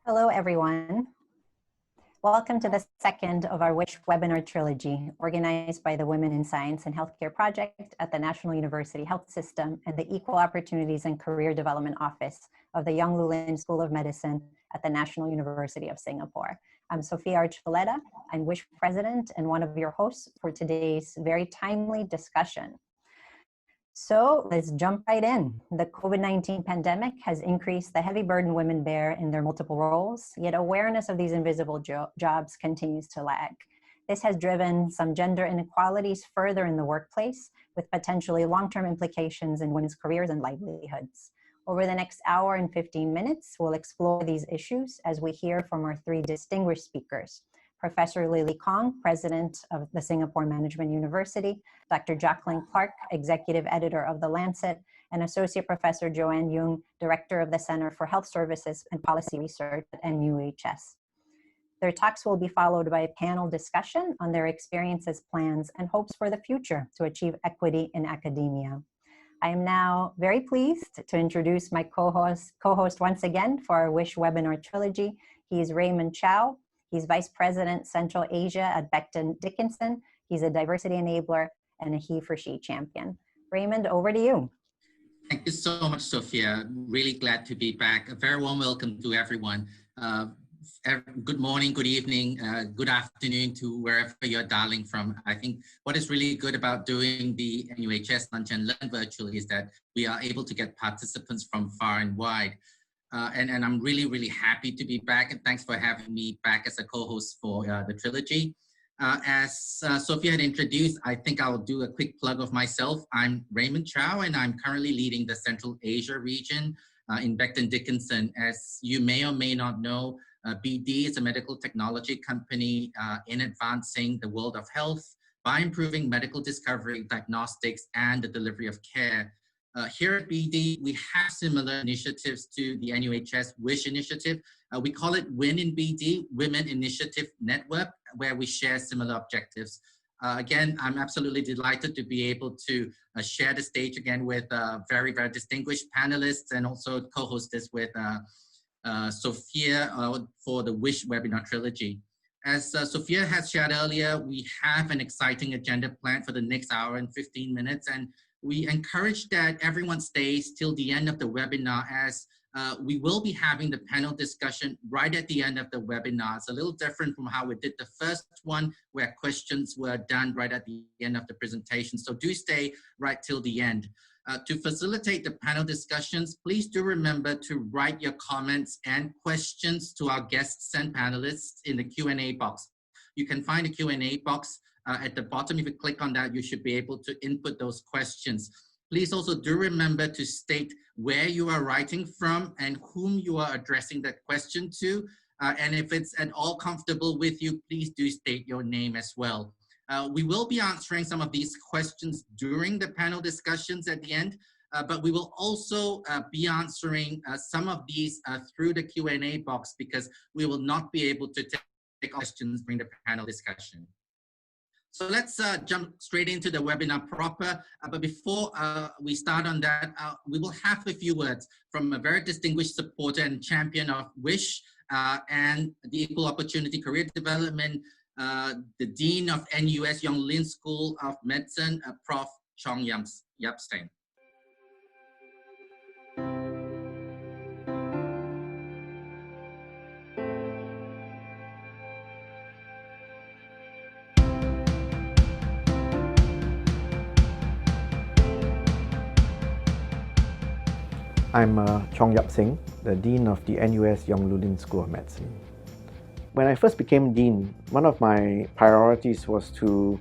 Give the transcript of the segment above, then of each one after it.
Hello, everyone. Welcome to the second of our WISH webinar trilogy, organized by the Women in Science and Healthcare Project at the National University Health System and the Equal Opportunities and Career Development Office of the Yong School of Medicine at the National University of Singapore. I'm Sophia Archuleta. I'm WISH President and one of your hosts for today's very timely discussion. So let's jump right in. The COVID-19 pandemic has increased the heavy burden women bear in their multiple roles, yet awareness of these invisible jobs continues to lag. This has driven some gender inequalities further in the workplace, with potentially long-term implications in women's careers and livelihoods. Over the next hour and 15 minutes, we'll explore these issues as we hear from our three distinguished speakers. Professor Lily Kong, President of the Singapore Management University, Dr. Jocalyn Clark, Executive Editor of the Lancet, and Associate Professor Joanne Jung, Director of the Center for Health Services and Policy Research at NUHS. Their talks will be followed by a panel discussion on their experiences, plans, and hopes for the future to achieve equity in academia. I am now very pleased to introduce my co-host once again for our WISH webinar trilogy. He is Raymond Chow. He's Vice President, Central Asia at Becton Dickinson. He's a diversity enabler and a he for she champion. Raymond, over to you. Thank you so much, Sophia. Really glad to be back. A very warm welcome to everyone. Good morning, good evening, good afternoon to wherever you're dialing from. I think what is really good about doing the NUHS Lunch and Learn virtually is that we are able to get participants from far and wide. And I'm really, really happy to be back, and thanks for having me back as a co-host for the trilogy. As Sophia had introduced, I think I'll do a quick plug of myself. I'm Raymond Chow, and I'm currently leading the Central Asia region in Becton Dickinson. As you may or may not know, BD is a medical technology company in advancing the world of health by improving medical discovery, diagnostics, and the delivery of care. Here at BD, we have similar initiatives to the NUHS WISH initiative. We call it WIN in BD, Women Initiative Network, where we share similar objectives. Again, I'm absolutely delighted to be able to share the stage again with very, very distinguished panelists and also co-host this with Sophia for the WISH webinar trilogy. As Sophia has shared earlier, we have an exciting agenda planned for the next hour and 15 minutes, and we encourage that everyone stays till the end of the webinar, as we will be having the panel discussion right at the end of the webinar. It's a little different from how we did the first one, where questions were done right at the end of the presentation. So do stay right till the end. To facilitate the panel discussions, please do remember to write your comments and questions to our guests and panelists in the Q&A box. You can find the Q&A box at the bottom. If you click on that, you should be able to input those questions. Please also do remember to state where you are writing from and whom you are addressing that question to. And if it's at all comfortable with you, please do state your name as well. We will be answering some of these questions during the panel discussions at the end, but we will also be answering some of these through the Q&A box, because we will not be able to take questions during the panel discussion. So let's jump straight into the webinar proper. But before we start on that, we will have a few words from a very distinguished supporter and champion of WISH and the Equal Opportunity Career Development, the Dean of NUS Yong Lin School of Medicine, Prof Chong Yapstein. I'm Chong Yapstein, the Dean of the NUS Yong Lin School of Medicine. When I first became Dean, one of my priorities was to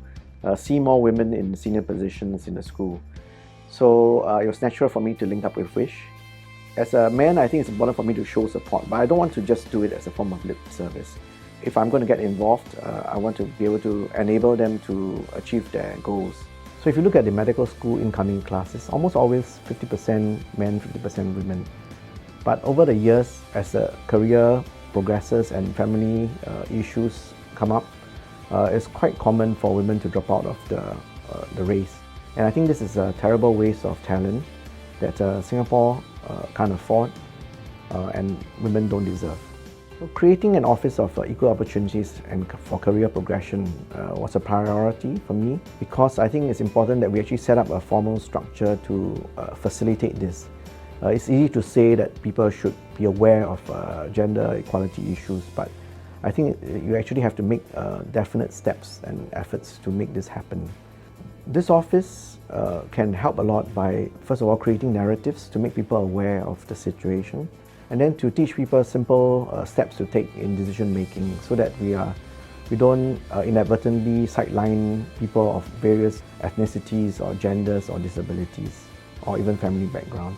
see more women in senior positions in the school. So it was natural for me to link up with WISH. As a man, I think it's important for me to show support, but I don't want to just do it as a form of lip service. If I'm going to get involved, I want to be able to enable them to achieve their goals. So if you look at the medical school incoming classes, almost always 50% men, 50% women. But over the years, as the career progresses and family issues come up, it's quite common for women to drop out of the race. And I think this is a terrible waste of talent that Singapore can't afford and women don't deserve. So creating an office of equal opportunities and for career progression was a priority for me, because I think it's important that we actually set up a formal structure to facilitate this. It's easy to say that people should be aware of gender equality issues, but I think you actually have to make definite steps and efforts to make this happen. This office can help a lot by, first of all, creating narratives to make people aware of the situation, and then to teach people simple steps to take in decision making, so that we don't inadvertently sideline people of various ethnicities or genders or disabilities or even family background.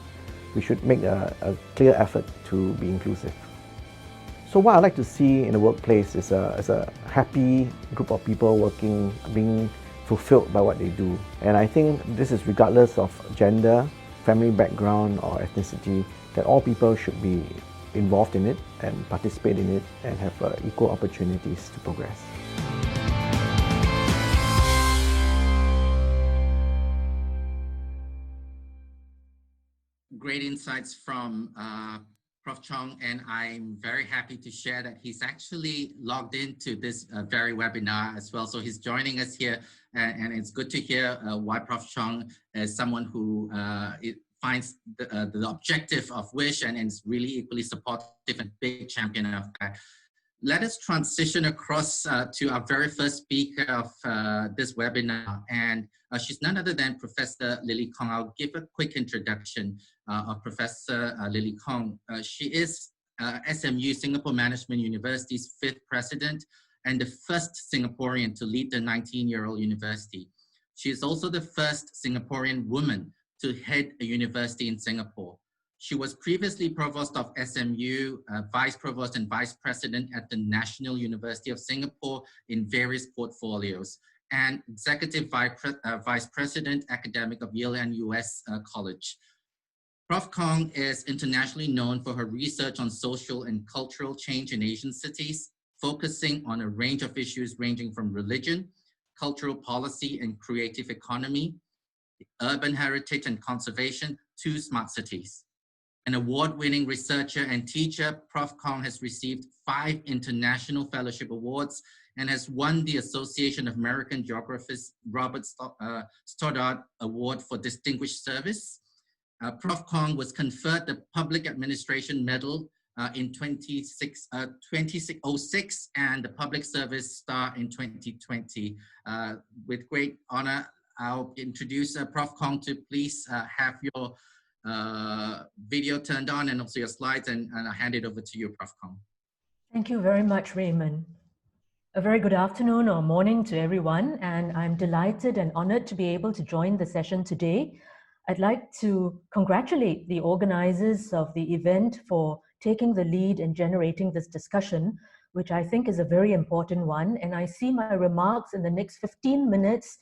We should make a clear effort to be inclusive. So what I like to see in the workplace is a happy group of people working, being fulfilled by what they do. And I think this is regardless of gender, family background or ethnicity, that all people should be involved in it and participate in it and have equal opportunities to progress. Great insights from Prof Chong, and I'm very happy to share that he's actually logged into this very webinar as well. So he's joining us here, and it's good to hear why Prof Chong is someone who finds the objective of WISH and is really equally supportive and big champion of that. Let us transition across to our very first speaker of this webinar, and she's none other than Professor Lily Kong. I'll give a quick introduction of Professor Lily Kong. She is SMU, Singapore Management University's 5th president and the first Singaporean to lead the 19-year-old university. She is also the first Singaporean woman to head a university in Singapore. She was previously Provost of SMU, Vice Provost and Vice President at the National University of Singapore in various portfolios. and Executive Vice President Academic of Yale NUHS College. Prof Kong is internationally known for her research on social and cultural change in Asian cities, focusing on a range of issues ranging from religion, cultural policy and creative economy, urban heritage and conservation, to smart cities. An award-winning researcher and teacher, Prof Kong has received 5 international fellowship awards and has won the Association of American Geographers Robert Stoddard Award for Distinguished Service. Prof Kong was conferred the Public Administration Medal in 2006 and the Public Service Star in 2020. With great honor, I'll introduce Prof Kong to please have your video turned on and also your slides, and I'll hand it over to you, Prof Kong. Thank you very much, Raymond. A very good afternoon or morning to everyone, and I'm delighted and honored to be able to join the session today. I'd like to congratulate the organizers of the event for taking the lead in generating this discussion, which I think is a very important one. And I see my remarks in the next 15 minutes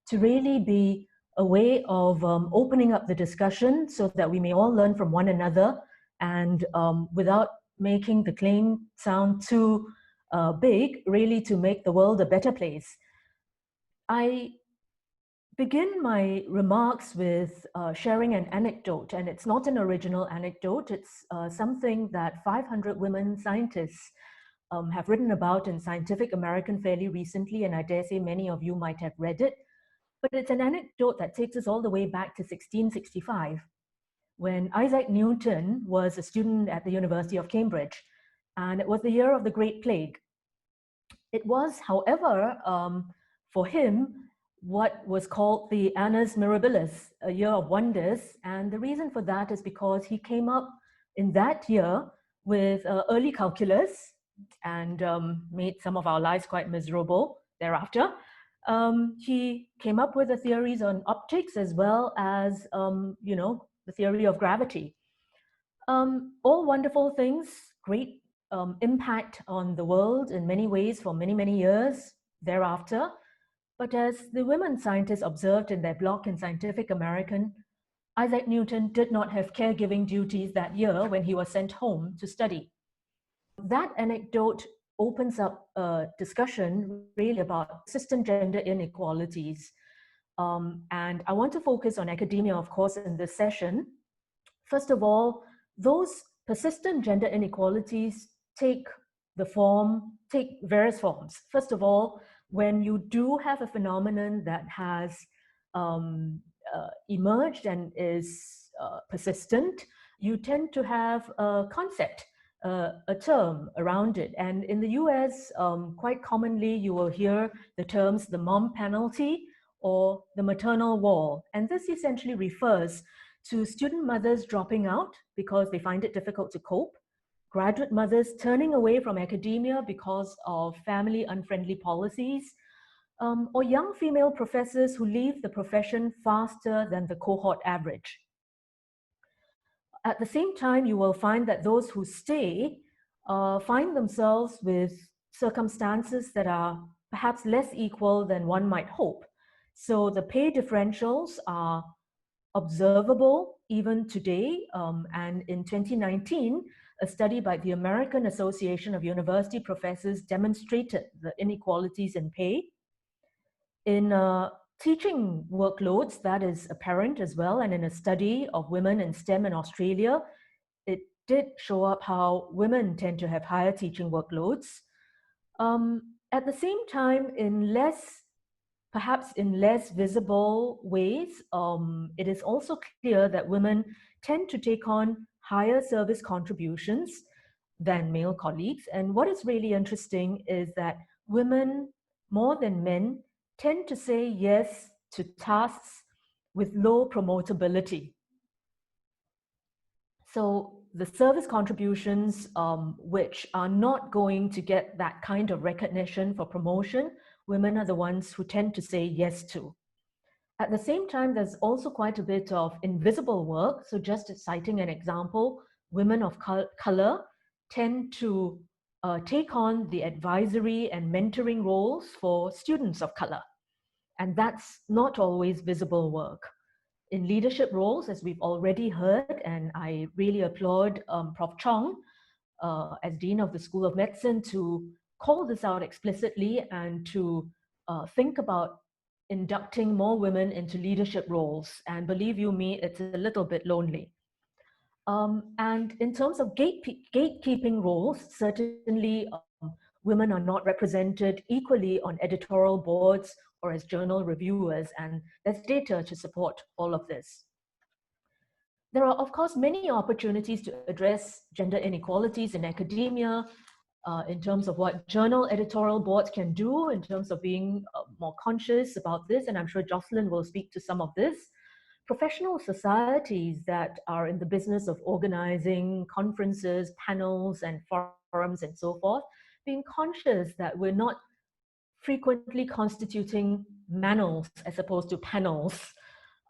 to really be a way of opening up the discussion so that we may all learn from one another, and without making the claim sound too big, really to make the world a better place. I begin my remarks with sharing an anecdote, and it's not an original anecdote. It's something that 500 women scientists have written about in Scientific American fairly recently, and I dare say many of you might have read it. But it's an anecdote that takes us all the way back to 1665, when Isaac Newton was a student at the University of Cambridge, and it was the year of the Great Plague. It was, however, for him, what was called the Annus Mirabilis, a year of wonders. And the reason for that is because he came up in that year with early calculus and made some of our lives quite miserable thereafter. He came up with the theories on optics as well as, the theory of gravity. All wonderful things, great impact on the world in many ways for many, many years thereafter. But as the women scientists observed in their blog in Scientific American, Isaac Newton did not have caregiving duties that year when he was sent home to study. That anecdote opens up a discussion really about persistent gender inequalities. And I want to focus on academia, of course, in this session. First of all, those persistent gender inequalities take various forms. First of all, when you do have a phenomenon that has emerged and is persistent, you tend to have a concept, a term around it. And in the US, quite commonly, you will hear the terms the mom penalty or the maternal wall. And this essentially refers to student mothers dropping out because they find it difficult to cope, graduate mothers turning away from academia because of family unfriendly policies, or young female professors who leave the profession faster than the cohort average. At the same time, you will find that those who stay find themselves with circumstances that are perhaps less equal than one might hope. So the pay differentials are observable even today. And in 2019, a study by the American Association of University Professors demonstrated the inequalities in pay. In teaching workloads, that is apparent as well. And in a study of women in STEM in Australia, it did show up how women tend to have higher teaching workloads. At the same time, perhaps in less visible ways, it is also clear that women tend to take on higher service contributions than male colleagues. And what is really interesting is that women, more than men, tend to say yes to tasks with low promotability. So the service contributions, which are not going to get that kind of recognition for promotion, women are the ones who tend to say yes to. At the same time, there's also quite a bit of invisible work. So just citing an example, women of color tend to take on the advisory and mentoring roles for students of color. And that's not always visible work. In leadership roles, as we've already heard, and I really applaud Prof Chong as Dean of the School of Medicine to call this out explicitly and to think about inducting more women into leadership roles. And believe you me, it's a little bit lonely. And in terms of gatekeeping roles, certainly women are not represented equally on editorial boards or as journal reviewers, and there's data to support all of this. There are, of course, many opportunities to address gender inequalities in academia, in terms of what journal editorial boards can do, in terms of being more conscious about this, and I'm sure Jocalyn will speak to some of this. Professional societies that are in the business of organizing conferences, panels, and forums, and so forth, being conscious that we're not frequently constituting manels as opposed to panels.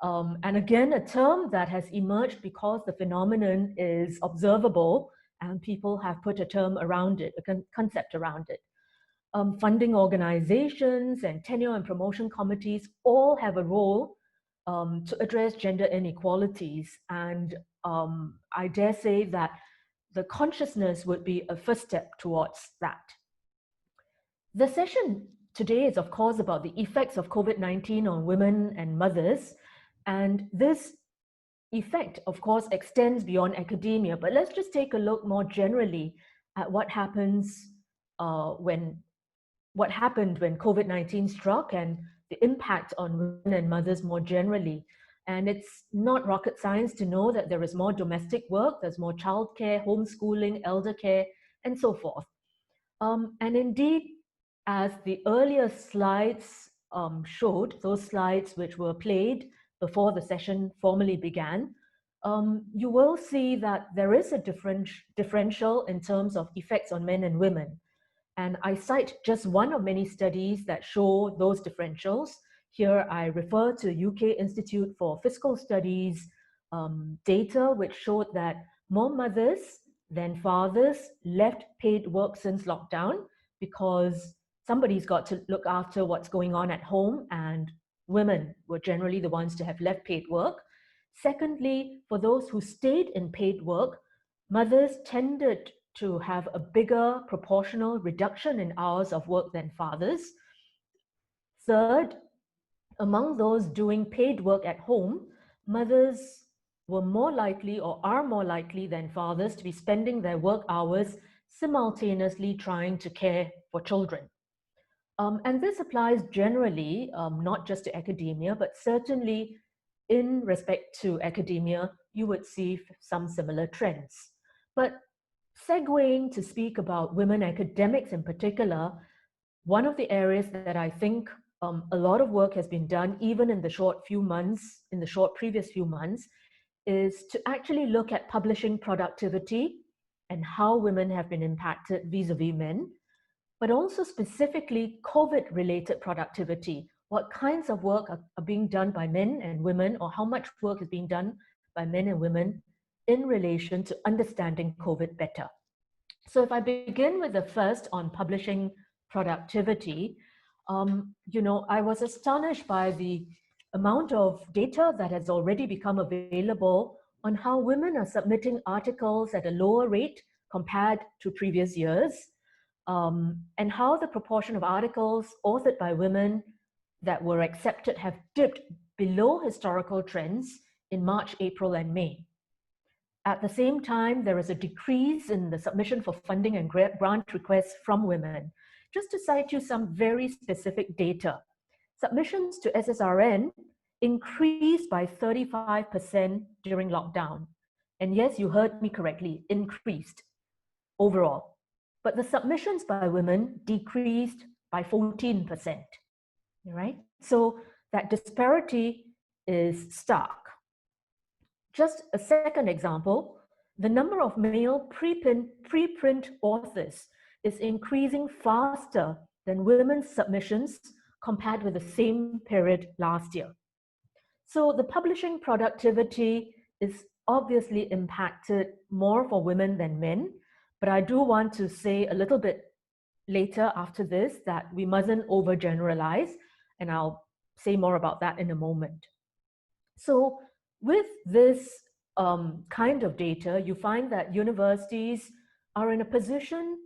And again, a term that has emerged because the phenomenon is observable and people have put a term around it, a concept around it. Funding organizations and tenure and promotion committees all have a role to address gender inequalities. And I dare say that the consciousness would be a first step towards that. The session today is, of course, about the effects of COVID-19 on women and mothers. And this effect, of course, extends beyond academia. But let's just take a look more generally at what happens what happened when COVID-19 struck and the impact on women and mothers more generally. And it's not rocket science to know that there is more domestic work, there's more childcare, homeschooling, elder care, and so forth. And indeed, as the earlier slides showed, those slides which were played before the session formally began, you will see that there is a differential in terms of effects on men and women. And I cite just one of many studies that show those differentials. Here I refer to UK Institute for Fiscal Studies data, which showed that more mothers than fathers left paid work since lockdown because somebody's got to look after what's going on at home, and women were generally the ones to have left paid work. Secondly, for those who stayed in paid work, mothers tended to have a bigger proportional reduction in hours of work than fathers. Third, among those doing paid work at home, mothers were more likely or are more likely than fathers to be spending their work hours simultaneously trying to care for children. And this applies generally, not just to academia, but certainly in respect to academia, you would see some similar trends. But segueing to speak about women academics in particular, one of the areas that I think a lot of work has been done, even in the short previous few months, is to actually look at publishing productivity and how women have been impacted vis-a-vis men, but also specifically COVID-related productivity. What kinds of work are being done by men and women, or how much work is being done by men and women in relation to understanding COVID better. So if I begin with the first on publishing productivity, I was astonished by the amount of data that has already become available on how women are submitting articles at a lower rate compared to previous years, and how the proportion of articles authored by women that were accepted have dipped below historical trends in March, April, and May. At the same time, there is a decrease in the submission for funding and grant requests from women. Just to cite you some very specific data, submissions to SSRN increased by 35% during lockdown. And yes, you heard me correctly, increased overall. But the submissions by women decreased by 14%, right? So that disparity is stark. Just a second example, the number of male preprint authors is increasing faster than women's submissions compared with the same period last year. So the publishing productivity is obviously impacted more for women than men, but I do want to say a little bit later after this that we mustn't overgeneralize, and I'll say more about that in a moment. So with this kind of data, you find that universities are in a position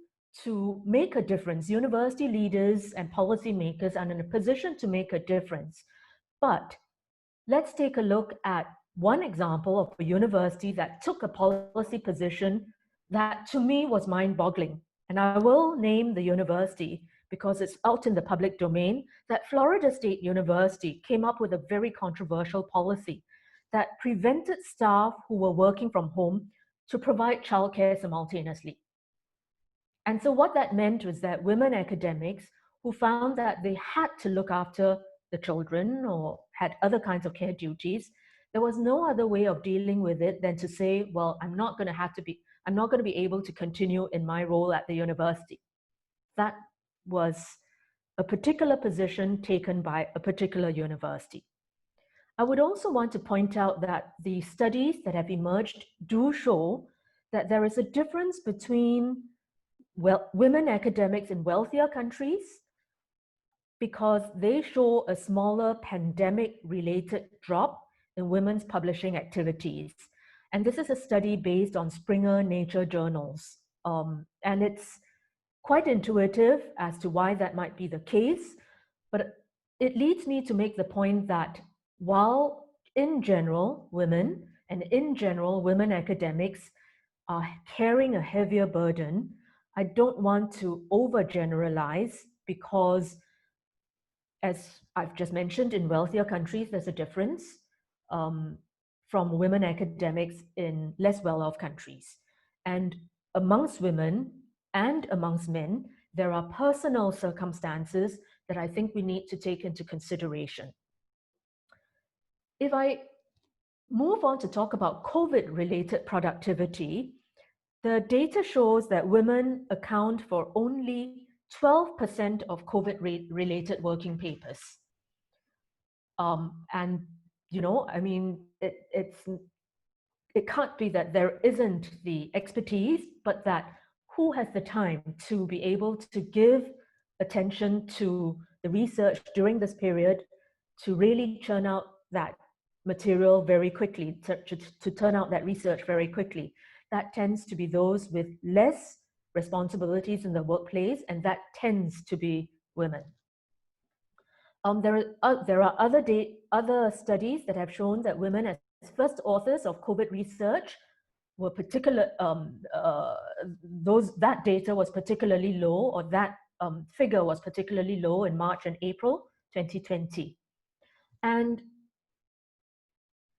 to make a difference. University leaders and policymakers are in a position to make a difference. But let's take a look at one example of a university that took a policy position that to me was mind-boggling. And I will name the university because it's out in the public domain, that Florida State University came up with a very controversial policy that prevented staff who were working from home to provide childcare simultaneously. And so what that meant was that women academics who found that they had to look after the children or had other kinds of care duties, there was no other way of dealing with it than to say, well, I'm not going to be able to continue in my role at the university. That was a particular position taken by a particular university. I would also want to point out that the studies that have emerged do show that there is a difference between women academics in wealthier countries because they show a smaller pandemic-related drop in women's publishing activities. And this is a study based on Springer Nature journals. And it's quite intuitive as to why that might be the case, but it leads me to make the point that while in general, women academics are carrying a heavier burden, I don't want to overgeneralize because, as I've just mentioned, in wealthier countries, there's a difference from women academics in less well-off countries. And amongst women and amongst men, there are personal circumstances that I think we need to take into consideration. If I move on to talk about COVID-related productivity, the data shows that women account for only 12% of COVID-related working papers. And, you know, I mean, it can't be that there isn't the expertise, but that who has the time to be able to give attention to the research during this period to really churn out that material very quickly, to turn out that research very quickly. That tends to be those with less responsibilities in the workplace, and that tends to be women. There are other studies that have shown that women as first authors of COVID research were that data was particularly low, or that figure was particularly low in March and April 2020. And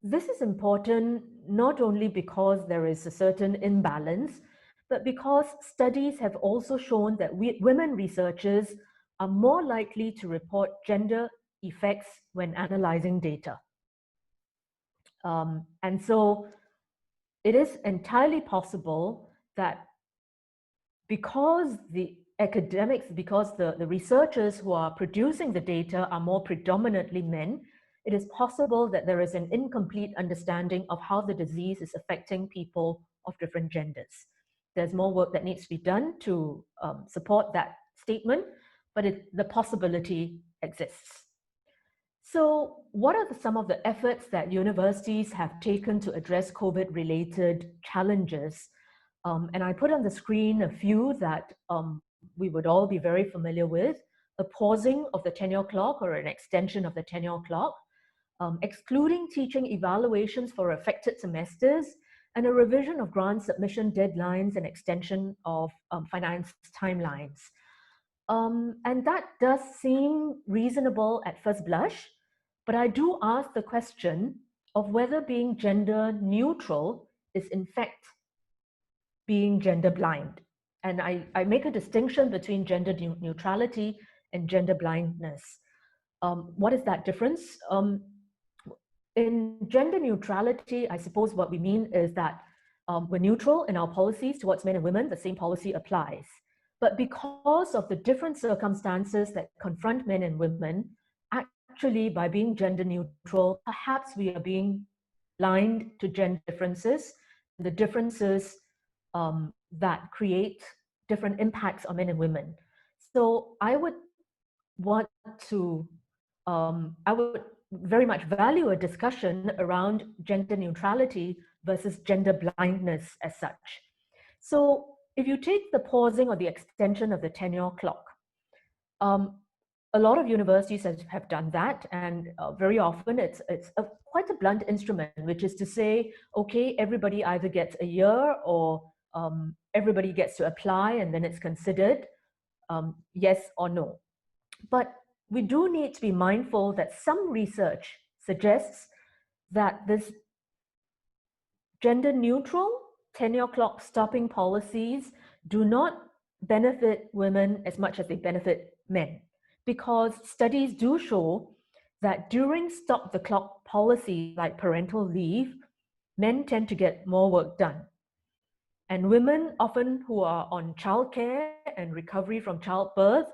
this is important not only because there is a certain imbalance, but because studies have also shown that women researchers are more likely to report gender effects when analyzing data. And so it is entirely possible that because the academics, because the researchers who are producing the data are more predominantly men, it is possible that there is an incomplete understanding of how the disease is affecting people of different genders. There's more work that needs to be done to support that statement, but the possibility exists. So what are some of the efforts that universities have taken to address COVID-related challenges? And I put on the screen a few that we would all be very familiar with: a pausing of the tenure clock or an extension of the tenure clock, excluding teaching evaluations for affected semesters, and a revision of grant submission deadlines and extension of finance timelines. And that does seem reasonable at first blush, but I do ask the question of whether being gender neutral is in fact being gender blind. And I make a distinction between gender neutrality and gender blindness. What is that difference? In gender neutrality, I suppose what we mean is that we're neutral in our policies towards men and women, the same policy applies. But because of the different circumstances that confront men and women, actually by being gender neutral, perhaps we are being blind to gender differences, the differences that create different impacts on men and women. So I would want to I would very much value a discussion around gender neutrality versus gender blindness as such. So if you take the pausing or the extension of the tenure clock, a lot of universities have done that, and very often it's quite a blunt instrument, which is to say, okay, everybody either gets a year or everybody gets to apply and then it's considered yes or no. But we do need to be mindful that some research suggests that this gender neutral tenure clock stopping policies do not benefit women as much as they benefit men, because studies do show that during stop the clock policies like parental leave, men tend to get more work done. And women often who are on childcare and recovery from childbirth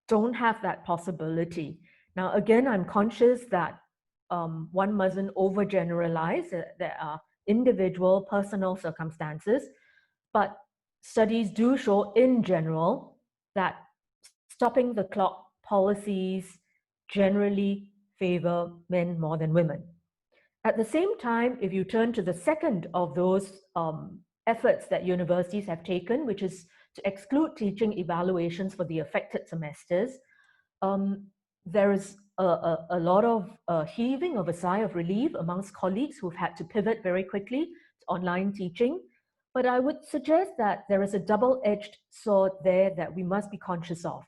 don't have that possibility. Now, again, I'm conscious that one mustn't overgeneralize. There are individual personal circumstances, but studies do show in general that stopping the clock policies generally favor men more than women. At the same time, if you turn to the second of those efforts that universities have taken, which is to exclude teaching evaluations for the affected semesters, there is a lot of heaving of a sigh of relief amongst colleagues who've had to pivot very quickly to online teaching. But I would suggest that there is a double-edged sword there that we must be conscious of,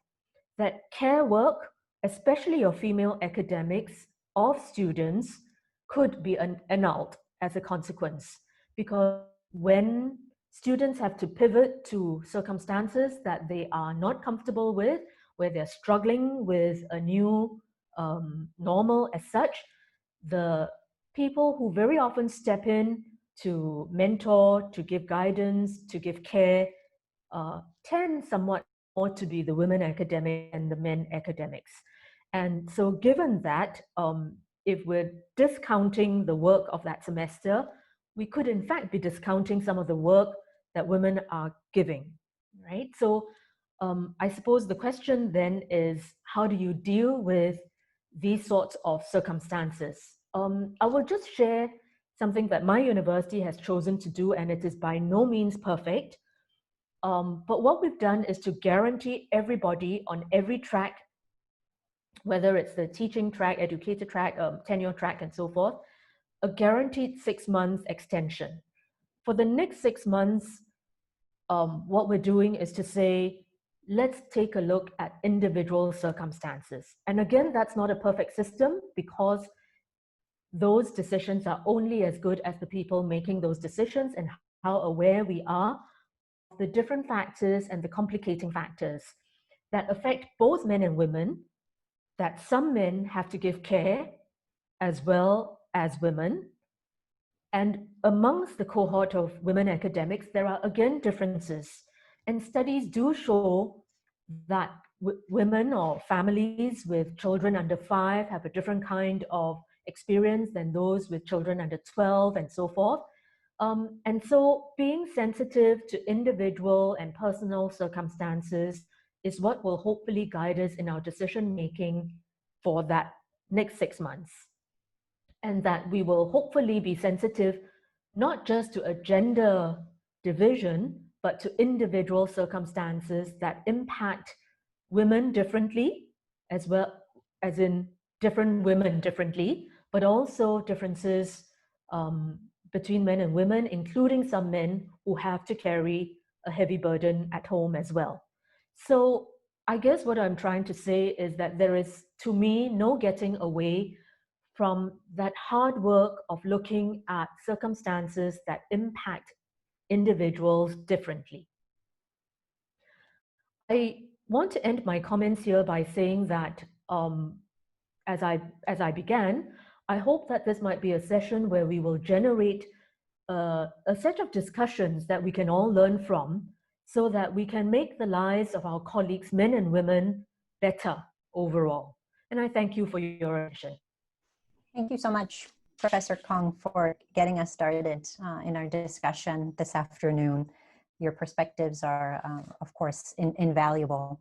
that care work, especially of female academics, of students, could be annulled as a consequence. Because when students have to pivot to circumstances that they are not comfortable with, where they're struggling with a new normal as such, the people who very often step in to mentor, to give guidance, to give care, tend somewhat more to be the women academics and the men academics. And so given that, if we're discounting the work of that semester, we could in fact be discounting some of the work that women are giving, right? So I suppose the question then is, how do you deal with these sorts of circumstances? I will just share something that my university has chosen to do, and it is by no means perfect. But what we've done is to guarantee everybody on every track, whether it's the teaching track, educator track, tenure track, and so forth, a guaranteed 6-month extension. For the next 6 months, what we're doing is to say, let's take a look at individual circumstances. And again, that's not a perfect system, because those decisions are only as good as the people making those decisions and how aware we are of the different factors and the complicating factors that affect both men and women, that some men have to give care as well as women. And amongst the cohort of women academics, there are again differences. And studies do show that women or families with children under 5 have a different kind of experience than those with children under 12 and so forth. And so being sensitive to individual and personal circumstances is what will hopefully guide us in our decision making for that next 6 months. And that we will hopefully be sensitive not just to a gender division, but to individual circumstances that impact women differently, as well as in different women differently, but also differences between men and women, including some men who have to carry a heavy burden at home as well. So I guess what I'm trying to say is that there is, to me, no getting away from that hard work of looking at circumstances that impact individuals differently. I want to end my comments here by saying that as I began, I hope that this might be a session where we will generate a set of discussions that we can all learn from, so that we can make the lives of our colleagues, men and women, better overall. And I thank you for your attention. Thank you so much, Professor Kong, for getting us started in our discussion this afternoon. Your perspectives are, of course, invaluable.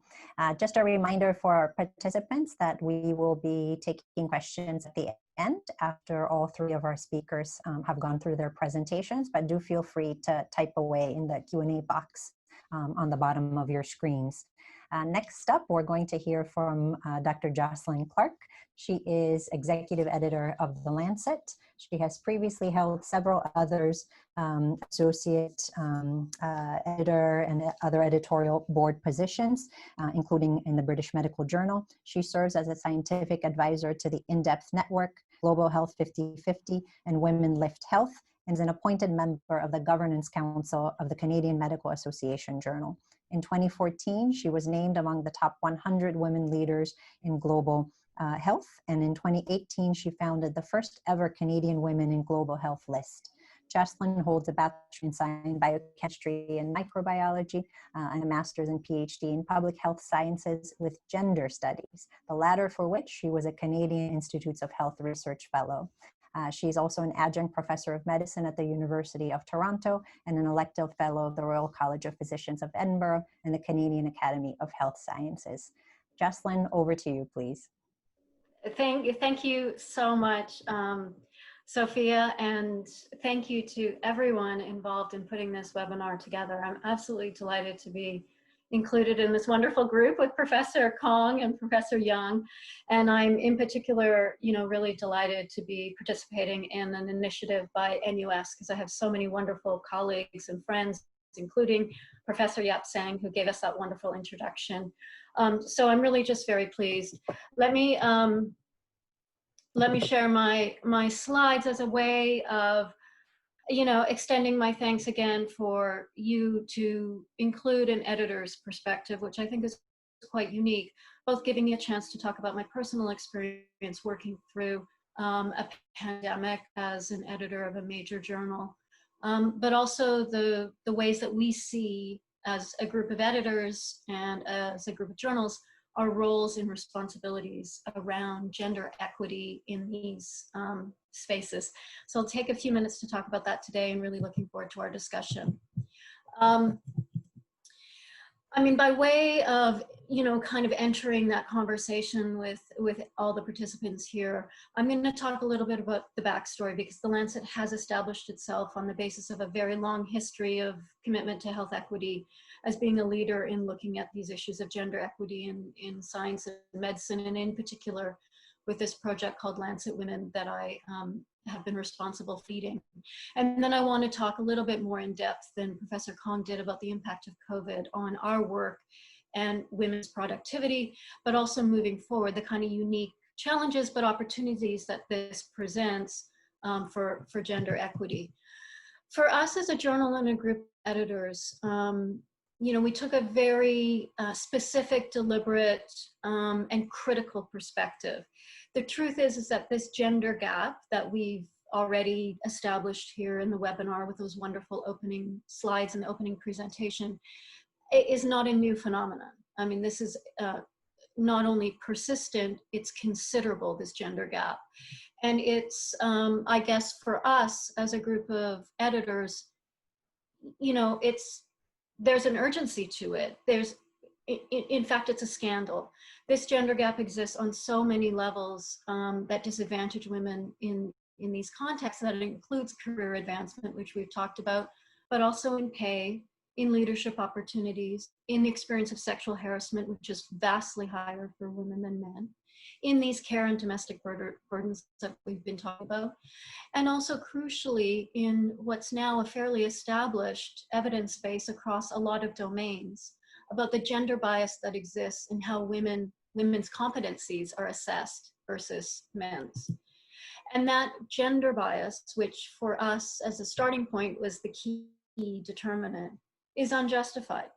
Just a reminder for our participants that we will be taking questions at the end after all three of our speakers have gone through their presentations, but do feel free to type away in the Q&A box on the bottom of your screens. Next up, we're going to hear from Dr. Jocalyn Clark. She is executive editor of the Lancet. She has previously held several others, associate editor and other editorial board positions, including in the British Medical Journal. She serves as a scientific advisor to the In-Depth Network, Global Health 50/50, and Women Lift Health, and is an appointed member of the Governance Council of the Canadian Medical Association Journal. In 2014, she was named among the top 100 women leaders in global health, and in 2018, she founded the first ever Canadian Women in Global Health list. Jocalyn holds a Bachelor in Science in Biochemistry and Microbiology and a Master's and PhD in Public Health Sciences with Gender Studies, the latter for which she was a Canadian Institutes of Health Research Fellow. She's also an adjunct professor of medicine at the University of Toronto and an elective fellow of the Royal College of Physicians of Edinburgh and the Canadian Academy of Health Sciences. Jocalyn, over to you, please. Thank you so much, Sophia, and thank you to everyone involved in putting this webinar together. I'm absolutely delighted to be included in this wonderful group with Professor Kong and Professor Young, and I'm in particular, really delighted to be participating in an initiative by NUHS because I have so many wonderful colleagues and friends, including Professor Yap Sang, who gave us that wonderful introduction. So I'm really just very pleased. Let me share my slides as a way of extending my thanks again for you to include an editor's perspective, which I think is quite unique, both giving me a chance to talk about my personal experience working through a pandemic as an editor of a major journal, but also the ways that we see as a group of editors and as a group of journals our roles and responsibilities around gender equity in these spaces. So I'll take a few minutes to talk about that today and really looking forward to our discussion. By way of, kind of entering that conversation with all the participants here, I'm going to talk a little bit about the backstory because the Lancet has established itself on the basis of a very long history of commitment to health equity as being a leader in looking at these issues of gender equity in science and medicine, and in particular with this project called Lancet Women that I have been responsible for leading. And then I want to talk a little bit more in depth than Professor Kong did about the impact of COVID on our work and women's productivity, but also moving forward, the kind of unique challenges but opportunities that this presents for gender equity. For us as a journal and a group of editors, we took a very specific, deliberate, and critical perspective. The truth is that this gender gap that we've already established here in the webinar with those wonderful opening slides and opening presentation is not a new phenomenon. This is not only persistent, it's considerable, this gender gap. And it's, I guess for us as a group of editors, there's an urgency to it. In fact, it's a scandal. This gender gap exists on so many levels that disadvantage women in these contexts. That includes career advancement, which we've talked about, but also in pay, in leadership opportunities, in the experience of sexual harassment, which is vastly higher for women than men, in these care and domestic burdens that we've been talking about, and also crucially in what's now a fairly established evidence base across a lot of domains about the gender bias that exists and how women's competencies are assessed versus men's. And that gender bias, which for us as a starting point was the key determinant, is unjustified.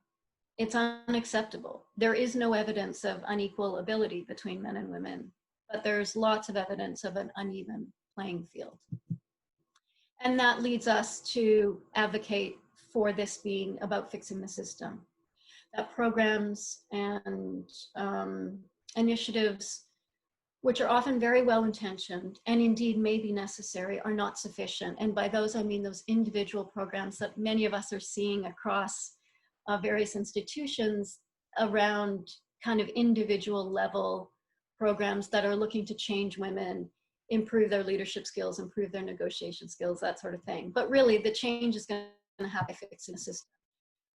It's unacceptable. There is no evidence of unequal ability between men and women, but there's lots of evidence of an uneven playing field. And that leads us to advocate for this being about fixing the system. That programs and initiatives, which are often very well-intentioned and indeed may be necessary, are not sufficient. And by those, I mean those individual programs that many of us are seeing across various institutions around kind of individual level programs that are looking to change women, improve their leadership skills, improve their negotiation skills, that sort of thing. But really the change is going to happen by fixing the system.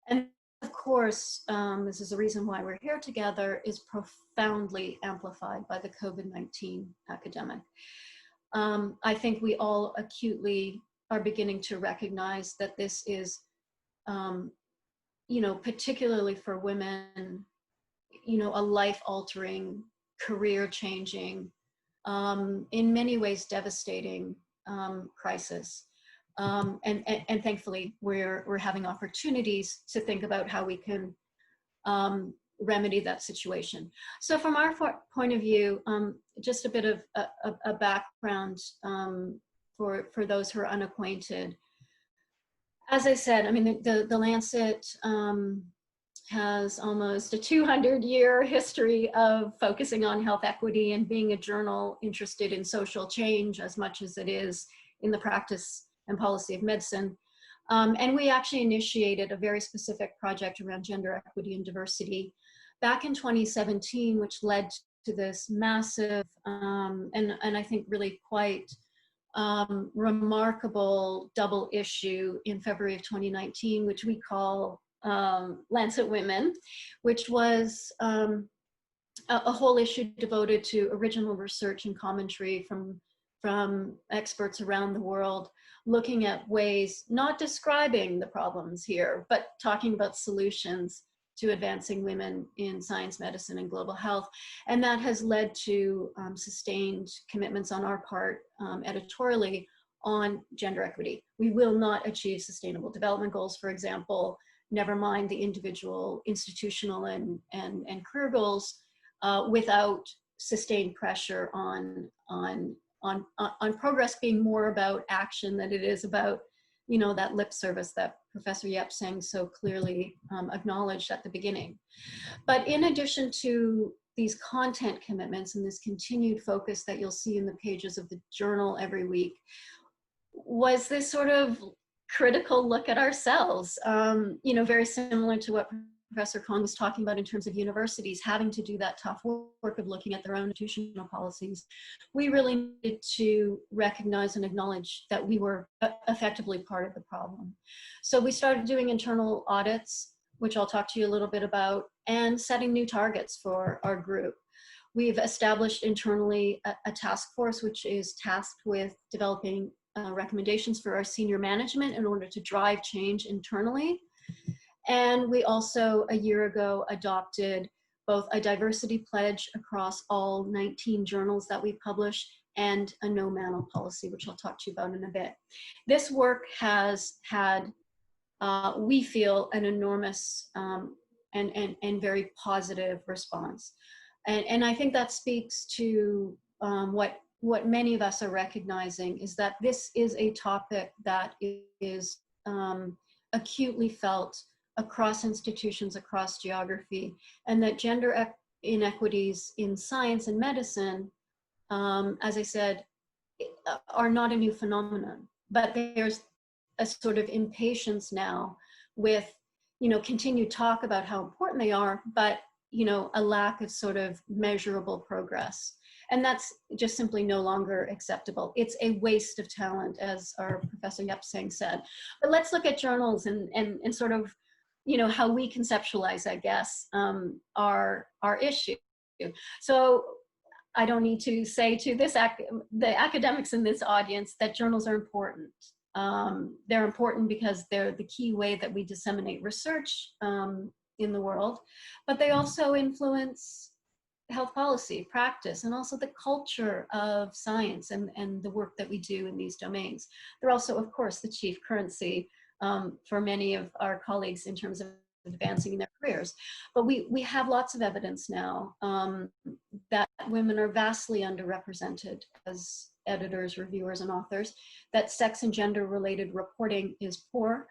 And of course, this is the reason why we're here together, is profoundly amplified by the COVID-19 epidemic. I think we all acutely are beginning to recognize that this is, you know, particularly for women, you know, a life-altering, career-changing, in many ways devastating crisis. And thankfully, we're having opportunities to think about how we can remedy that situation. So from our point of view, just a bit of a background for those who are unacquainted. As I said, I mean, the Lancet has almost a 200-year history of focusing on health equity and being a journal interested in social change as much as it is in the practice and policy of medicine. And we actually initiated a very specific project around gender equity and diversity back in 2017, which led to this massive and I think really quite remarkable double issue in February of 2019, which we call Lancet Women, which was a whole issue devoted to original research and commentary from experts around the world, looking at ways, not describing the problems here, but talking about solutions to advancing women in science, medicine, and global health. And that has led to sustained commitments on our part, editorially, on gender equity. We will not achieve sustainable development goals, for example, never mind the individual institutional and career goals, without sustained pressure on progress being more about action than it is about, you know, that lip service that Professor Yep-Seng so clearly acknowledged at the beginning. But in addition to these content commitments and this continued focus that you'll see in the pages of the journal every week, was this sort of critical look at ourselves, you know, very similar to what Professor Kong was talking about in terms of universities having to do that tough work of looking at their own institutional policies. We really needed to recognize and acknowledge that we were effectively part of the problem. So we started doing internal audits, which I'll talk to you a little bit about, and setting new targets for our group. We've established internally a task force, which is tasked with developing recommendations for our senior management in order to drive change internally. And we also, a year ago, adopted both a diversity pledge across all 19 journals that we publish and a no manel policy, which I'll talk to you about in a bit. This work has had, we feel, an enormous and very positive response. And I think that speaks to what many of us are recognizing, is that this is a topic that is acutely felt across institutions, across geography, and that gender inequities in science and medicine, as I said, are not a new phenomenon, but there's a sort of impatience now with, you know, continued talk about how important they are, but, you know, a lack of sort of measurable progress. And that's just simply no longer acceptable. It's a waste of talent, as our Professor Yep-Seng said. But let's look at journals and sort of, you know, how we conceptualize, I guess, our issue. So I don't need to say to the academics in this audience that journals are important. They're important because they're the key way that we disseminate research in the world, but they also influence health policy, practice, and also the culture of science and the work that we do in these domains. They're also, of course, the chief currency for many of our colleagues in terms of advancing in their careers. But we have lots of evidence now that women are vastly underrepresented as editors, reviewers, and authors, that sex and gender related reporting is poor.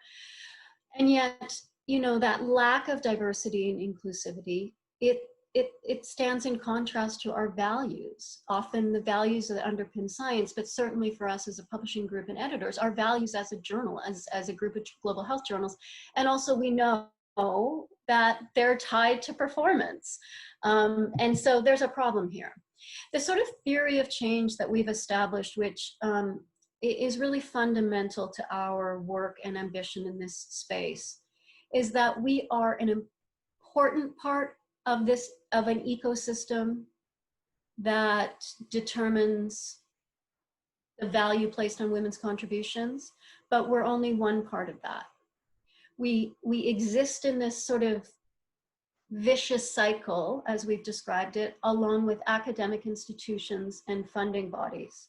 And yet, you know, that lack of diversity and inclusivity, it stands in contrast to our values, often the values that underpin science, but certainly for us as a publishing group and editors, our values as a journal, as a group of global health journals. And also we know that they're tied to performance. And so there's a problem here. The sort of theory of change that we've established, which is really fundamental to our work and ambition in this space, is that we are an important part of an ecosystem that determines the value placed on women's contributions, but we're only one part of that. We exist in this sort of vicious cycle, as we've described it, along with academic institutions and funding bodies.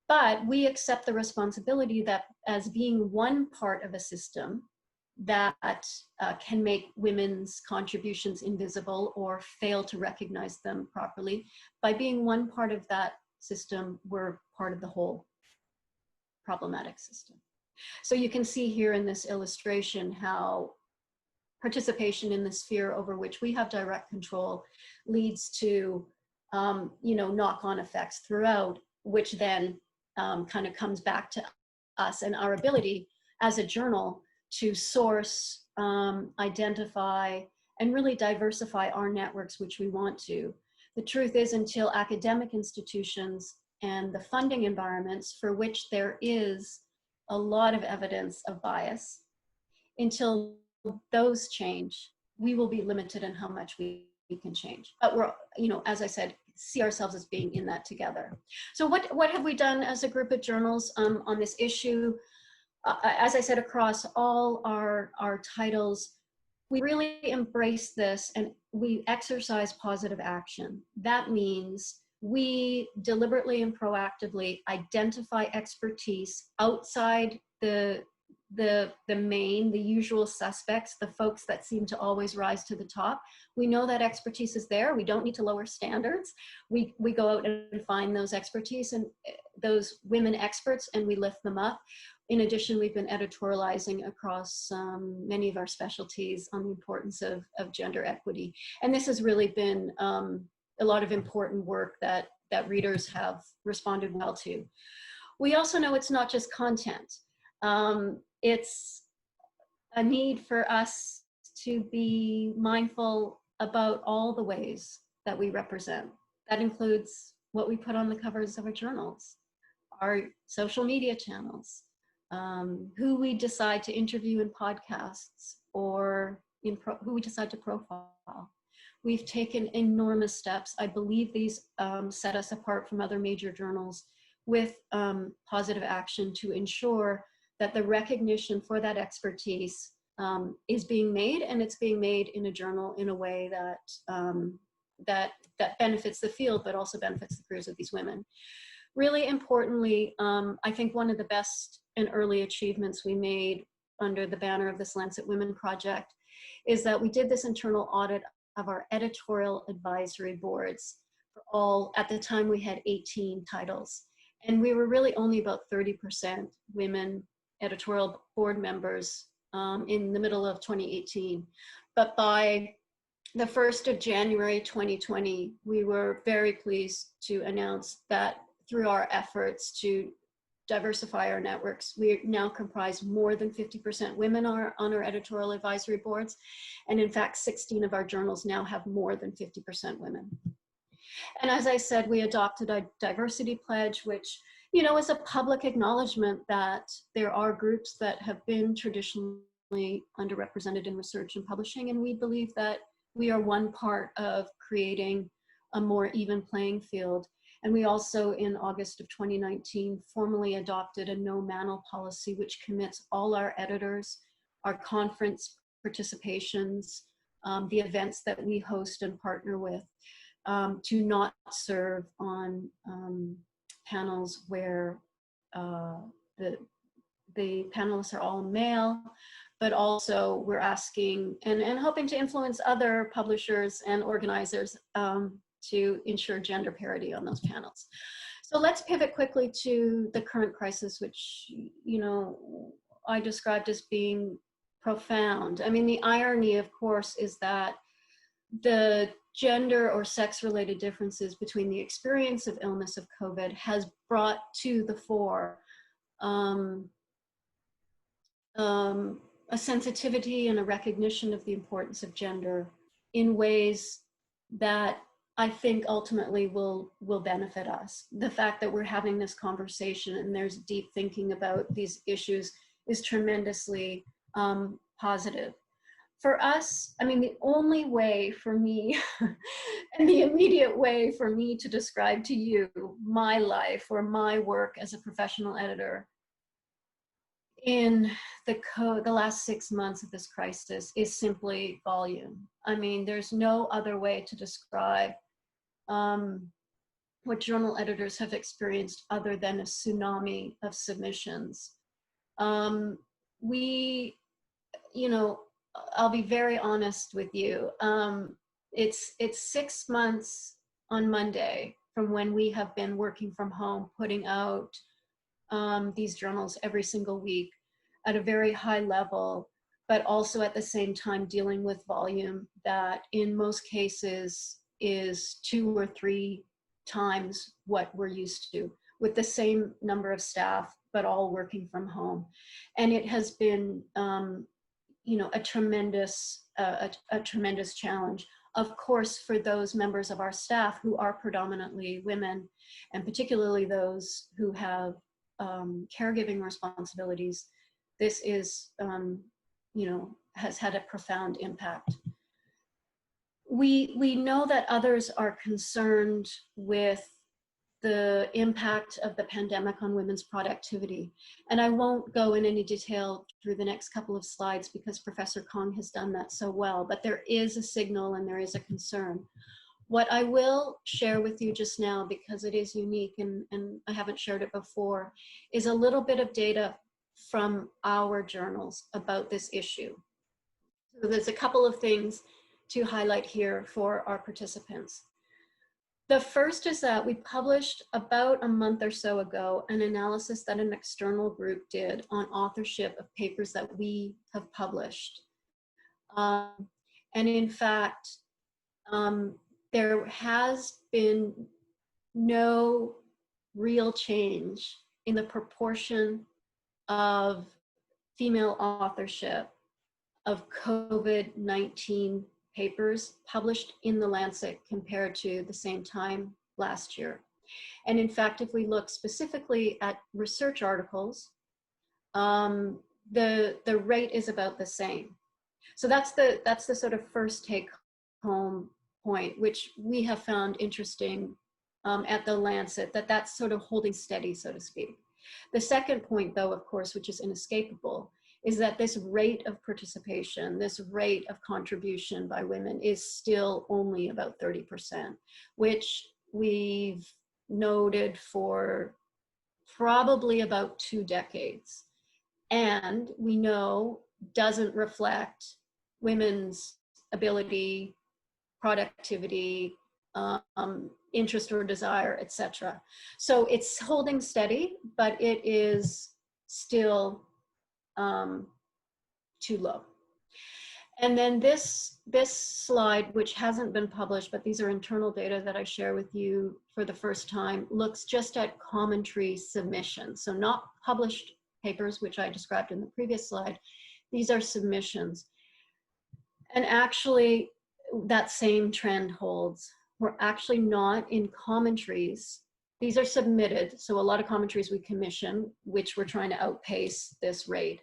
But we accept the responsibility that as being one part of a system that can make women's contributions invisible or fail to recognize them properly, by being one part of that system, we're part of the whole problematic system. So you can see here in this illustration how participation in the sphere over which we have direct control leads to knock-on effects throughout, which then kind of comes back to us and our ability as a journal to source, identify, and really diversify our networks, which we want to. The truth is, until academic institutions and the funding environments for which there is a lot of evidence of bias, until those change, we will be limited in how much we can change. But we're, as I said, see ourselves as being in that together. So what have we done as a group of journals on this issue? As I said, across all our titles, we really embrace this and we exercise positive action. That means we deliberately and proactively identify expertise outside the usual suspects, the folks that seem to always rise to the top. We know that expertise is there. We don't need to lower standards. We go out and find those expertise and those women experts, and we lift them up. In addition, we've been editorializing across many of our specialties on the importance of gender equity. And this has really been a lot of important work that readers have responded well to. We also know it's not just content. It's a need for us to be mindful about all the ways that we represent. That includes what we put on the covers of our journals, our social media channels, who we decide to interview in podcasts, or who we decide to profile. We've taken enormous steps. I believe these set us apart from other major journals with positive action to ensure that the recognition for that expertise is being made, and it's being made in a journal in a way that benefits the field, but also benefits the careers of these women. Really importantly, I think one of the best and early achievements we made under the banner of this Lancet Women Project is that we did this internal audit of our editorial advisory boards for all. At the time we had 18 titles, and we were really only about 30% women editorial board members in the middle of 2018. But by the 1st of January 2020, we were very pleased to announce that through our efforts to diversify our networks, we now comprise more than 50% women on our editorial advisory boards. And in fact, 16 of our journals now have more than 50% women. And as I said, we adopted a diversity pledge, which is a public acknowledgement that there are groups that have been traditionally underrepresented in research and publishing, and we believe that we are one part of creating a more even playing field. And we also, in August of 2019, formally adopted a no manel policy, which commits all our editors, our conference participations, the events that we host and partner with, to not serve on panels where the panelists are all male, but also we're asking and hoping to influence other publishers and organizers to ensure gender parity on those panels. So let's pivot quickly to the current crisis, which I described as being profound. I mean, the irony, of course, is that the gender or sex-related differences between the experience of illness of COVID has brought to the fore a sensitivity and a recognition of the importance of gender in ways that I think ultimately will benefit us. The fact that we're having this conversation and there's deep thinking about these issues is tremendously positive. For us, I mean, the only way for me and the immediate way for me to describe to you my life or my work as a professional editor in the last 6 months of this crisis is simply volume. I mean, there's no other way to describe what journal editors have experienced other than a tsunami of submissions. We, you know, I'll be very honest with you. It's 6 months on Monday from when we have been working from home, putting out these journals every single week at a very high level, but also at the same time dealing with volume that in most cases is 2 or 3 times what we're used to, with the same number of staff, but all working from home. And it has been, you know, a tremendous challenge. Of course, for those members of our staff who are predominantly women, and particularly those who have caregiving responsibilities, this is, you know, has had a profound impact. We know that others are concerned with the impact of the pandemic on women's productivity. And I won't go in any detail through the next couple of slides because Professor Kong has done that so well, but there is a signal and there is a concern. What I will share with you just now, because it is unique and I haven't shared it before, is a little bit of data from our journals about this issue. So there's a couple of things to highlight here for our participants. The first is that we published about a month or so ago an analysis that an external group did on authorship of papers that we have published. And in fact, there has been no real change in the proportion of female authorship of COVID-19 papers published in the Lancet compared to the same time last year. And in fact, if we look specifically at research articles, the rate is about the same. So that's the sort of first take home point, which we have found interesting at the Lancet, that's sort of holding steady, so to speak. The second point, though, of course, which is inescapable, is that this rate of participation, this rate of contribution by women is still only about 30%, which we've noted for probably about 2 decades. And we know doesn't reflect women's ability, productivity, interest or desire, etc. So it's holding steady, but it is still too low. And then this slide, which hasn't been published, but these are internal data that I share with you for the first time, looks just at commentary submissions. So not published papers, which I described in the previous slide. These are submissions. And actually, that same trend holds. We're actually not in commentaries. These are submitted, so a lot of commentaries we commission, which we're trying to outpace this rate.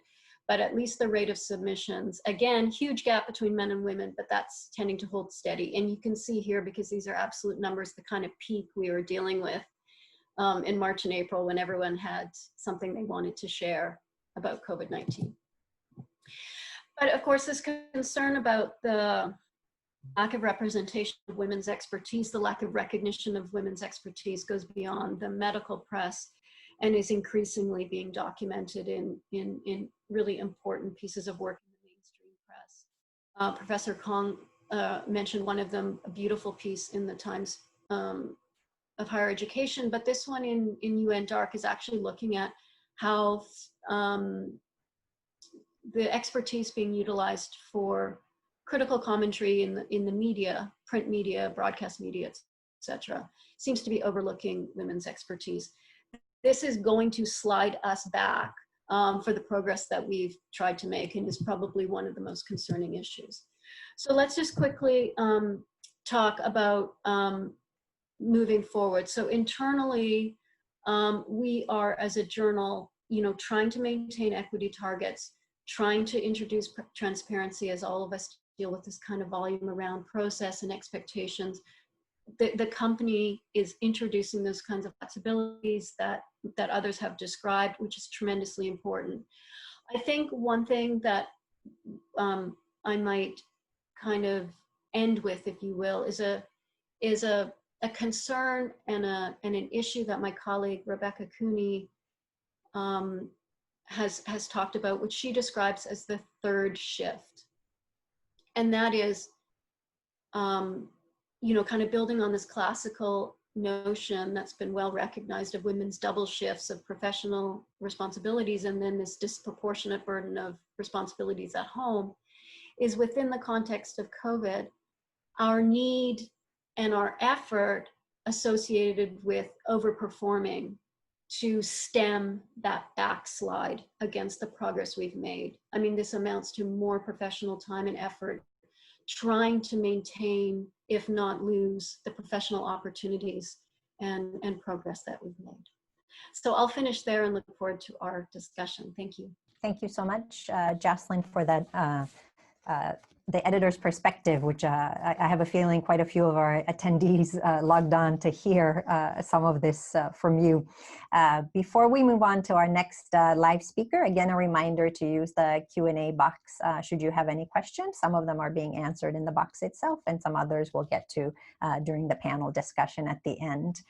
But at least the rate of submissions, again, huge gap between men and women, but that's tending to hold steady. And you can see here, because these are absolute numbers, the kind of peak we were dealing with in March and April when everyone had something they wanted to share about COVID-19. But of course, this concern about the lack of representation of women's expertise, the lack of recognition of women's expertise goes beyond the medical press and is increasingly being documented in really important pieces of work in the mainstream press. Professor Kong mentioned one of them, a beautiful piece in the Times of Higher Education, but this one in UN Dark is actually looking at how the expertise being utilized for critical commentary in the media, print media, broadcast media, etc., seems to be overlooking women's expertise. This is going to slide us back for the progress that we've tried to make, and is probably one of the most concerning issues. So let's just quickly talk about moving forward. So internally, we are, as a journal, trying to maintain equity targets, trying to introduce transparency as all of us deal with this kind of volume around process and expectations. The company is introducing those kinds of flexibilities that others have described, which is tremendously important. I think one thing that I might kind of end with, if you will, is a concern and an issue that my colleague Rebecca Cooney has talked about, which she describes as the third shift. And that is, kind of building on this classical notion that's been well recognized of women's double shifts of professional responsibilities and then this disproportionate burden of responsibilities at home, is within the context of COVID, our need and our effort associated with overperforming to stem that backslide against the progress we've made. I mean, this amounts to more professional time and effort trying to maintain, if not lose, the professional opportunities and progress that we've made. So I'll finish there and look forward to our discussion. Thank you. Thank you so much, Jocalyn, for that the editor's perspective, which I have a feeling quite a few of our attendees logged on to hear some of this from you. Before we move on to our next live speaker, again, a reminder to use the Q&A box should you have any questions. Some of them are being answered in the box itself, and some others we'll get to during the panel discussion at the end.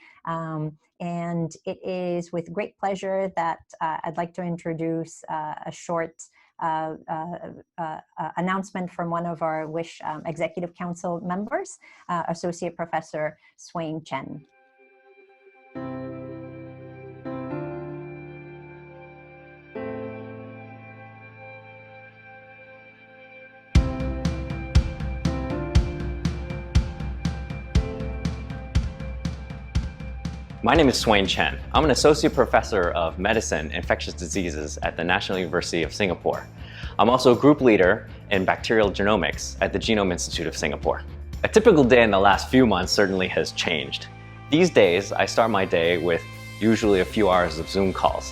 And it is with great pleasure that I'd like to introduce a short announcement from one of our WISH Executive Council members, Associate Professor Swain Chen. My name is Swain Chen. I'm an Associate Professor of Medicine, Infectious Diseases at the National University of Singapore. I'm also a group leader in bacterial genomics at the Genome Institute of Singapore. A typical day in the last few months certainly has changed. These days, I start my day with usually a few hours of Zoom calls.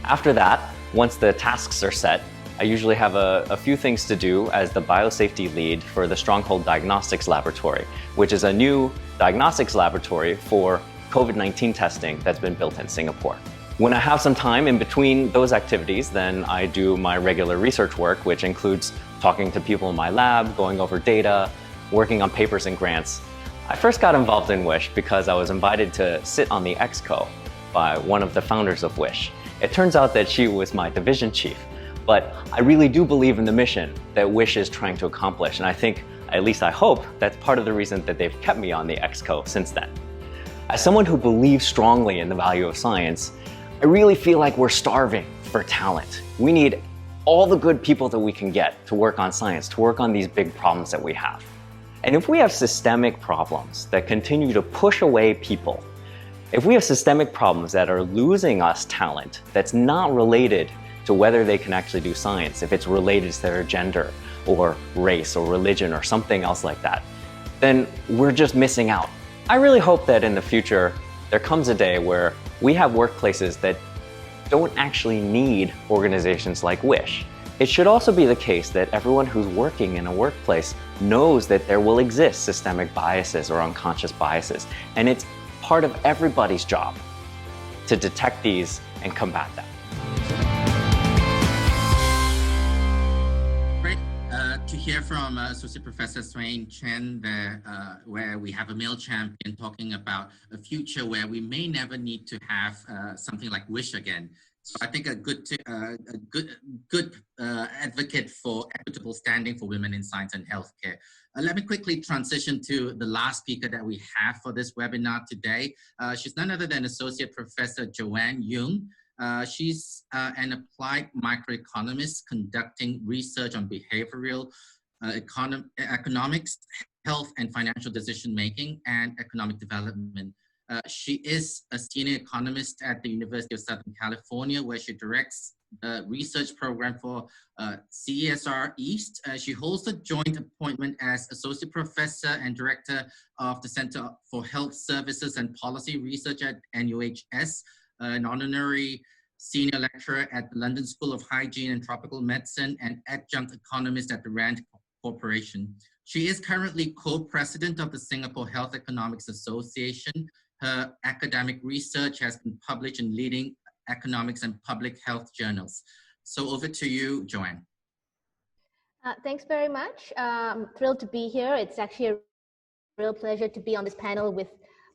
After that, once the tasks are set, I usually have a few things to do as the biosafety lead for the Stronghold Diagnostics Laboratory, which is a new diagnostics laboratory for COVID-19 testing that's been built in Singapore. When I have some time in between those activities, then I do my regular research work, which includes talking to people in my lab, going over data, working on papers and grants. I first got involved in WISH because I was invited to sit on the Exco by one of the founders of WISH. It turns out that she was my division chief, but I really do believe in the mission that WISH is trying to accomplish, and I think, at least I hope, that's part of the reason that they've kept me on the Exco since then. As someone who believes strongly in the value of science, I really feel like we're starving for talent. We need all the good people that we can get to work on science, to work on these big problems that we have. And if we have systemic problems that continue to push away people, if we have systemic problems that are losing us talent that's not related to whether they can actually do science, if it's related to their gender or race or religion or something else like that, then we're just missing out. I really hope that in the future, there comes a day where we have workplaces that don't actually need organizations like WISH. It should also be the case that everyone who's working in a workplace knows that there will exist systemic biases or unconscious biases, and it's part of everybody's job to detect these and combat them. To hear from Associate Professor Swain Chen there, where we have a male champion talking about a future where we may never need to have something like WISH again. So I think a good advocate for equitable standing for women in science and healthcare. Let me quickly transition to the last speaker that we have for this webinar today. She's none other than Associate Professor Joanne Yoong. She's an applied microeconomist conducting research on behavioral economics, health and financial decision-making, and economic development. She is a senior economist at the University of Southern California, where she directs Research Program for CESR East. She holds a joint appointment as Associate Professor and Director of the Center for Health Services and Policy Research at NUHS, an honorary senior lecturer at the London School of Hygiene and Tropical Medicine, and adjunct economist at the RAND Corporation. She is currently co-president of the Singapore Health Economics Association. Her academic research has been published in leading economics and public health journals. So over to you, Joanne. Thanks very much. I'm thrilled to be here. It's actually a real pleasure to be on this panel with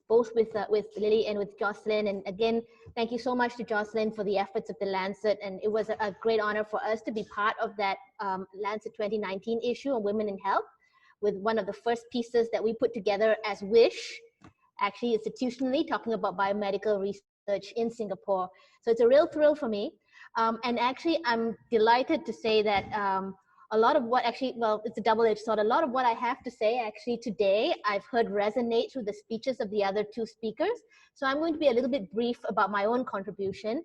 Lily and with Jocalyn. And again, thank you so much to Jocalyn for the efforts of the Lancet. And it was a great honor for us to be part of that Lancet 2019 issue on women in health, with one of the first pieces that we put together as WISH, actually institutionally, talking about biomedical research in Singapore. So it's a real thrill for me. And actually, I'm delighted to say that a lot of what actually, well, it's a double-edged sword. A lot of what I have to say actually today, I've heard resonate through the speeches of the other two speakers. So I'm going to be a little bit brief about my own contribution.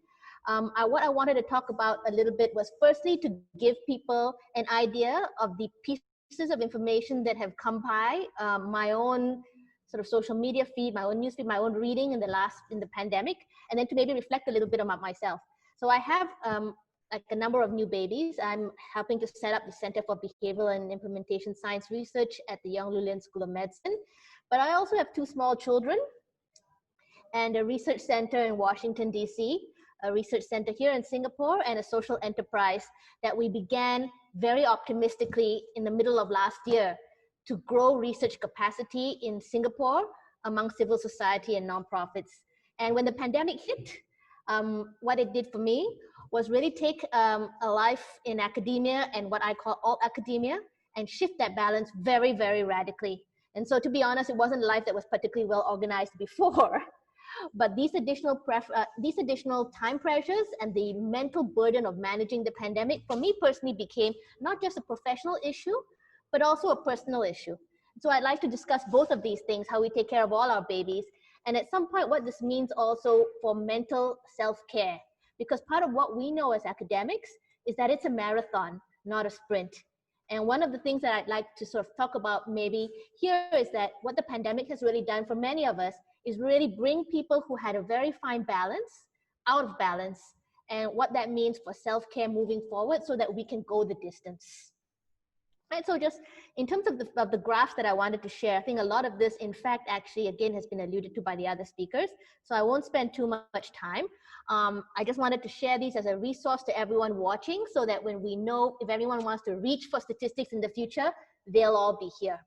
What I wanted to talk about a little bit was firstly to give people an idea of the pieces of information that have come by my own sort of social media feed, my own newsfeed, my own reading in the pandemic, and then to maybe reflect a little bit about myself. So I have like a number of new babies. I'm helping to set up the Center for Behavioral and Implementation Science Research at the Yong School of Medicine. But I also have two small children and a research center in Washington, DC, a research center here in Singapore, and a social enterprise that we began very optimistically in the middle of last year to grow research capacity in Singapore among civil society and nonprofits. And when the pandemic hit, what it did for me was really take a life in academia and what I call alt academia and shift that balance very, very radically. And so to be honest, it wasn't a life that was particularly well organized before, but these additional time pressures and the mental burden of managing the pandemic for me personally became not just a professional issue, but also a personal issue. So I'd like to discuss both of these things, how we take care of all our babies, and at some point what this means also for mental self-care. Because part of what we know as academics is that it's a marathon, not a sprint. And one of the things that I'd like to sort of talk about maybe here is that what the pandemic has really done for many of us is really bring people who had a very fine balance out of balance, and what that means for self-care moving forward so that we can go the distance. Right, so just in terms of the graphs that I wanted to share, I think a lot of this, in fact, actually, again, has been alluded to by the other speakers. So I won't spend too much time. I just wanted to share these as a resource to everyone watching so that when we know if everyone wants to reach for statistics in the future, they'll all be here.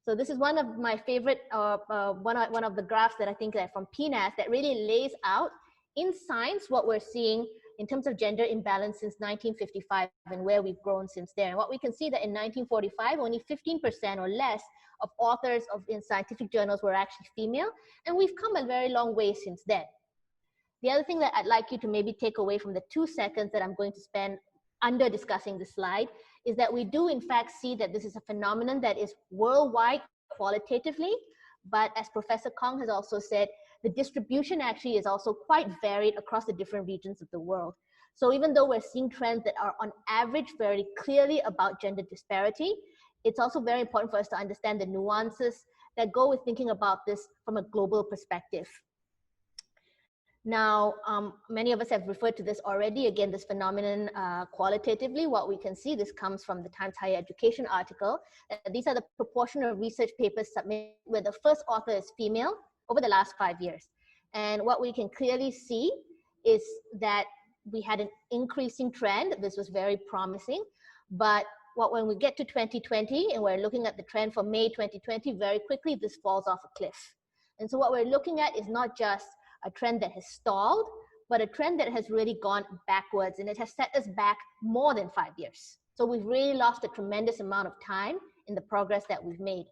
So this is one of my favorite, one of the graphs that I think that from PNAS that really lays out in science what we're seeing in terms of gender imbalance since 1955 and where we've grown since there. And what we can see that in 1945, only 15% or less of authors in scientific journals were actually female, and we've come a very long way since then. The other thing that I'd like you to maybe take away from the 2 seconds that I'm going to spend under discussing the slide is that we do in fact see that this is a phenomenon that is worldwide qualitatively, but as Professor Kong has also said, the distribution actually is also quite varied across the different regions of the world. So even though we're seeing trends that are on average very clearly about gender disparity, it's also very important for us to understand the nuances that go with thinking about this from a global perspective. Now, many of us have referred to this already. Again, this phenomenon qualitatively, what we can see, this comes from the Times Higher Education article. These are the proportion of research papers submitted where the first author is female over the last 5 years. And what we can clearly see is that we had an increasing trend. This was very promising. But when we get to 2020 and we're looking at the trend for May 2020, very quickly this falls off a cliff. And so what we're looking at is not just a trend that has stalled, but a trend that has really gone backwards, and it has set us back more than 5 years. So we've really lost a tremendous amount of time in the progress that we've made.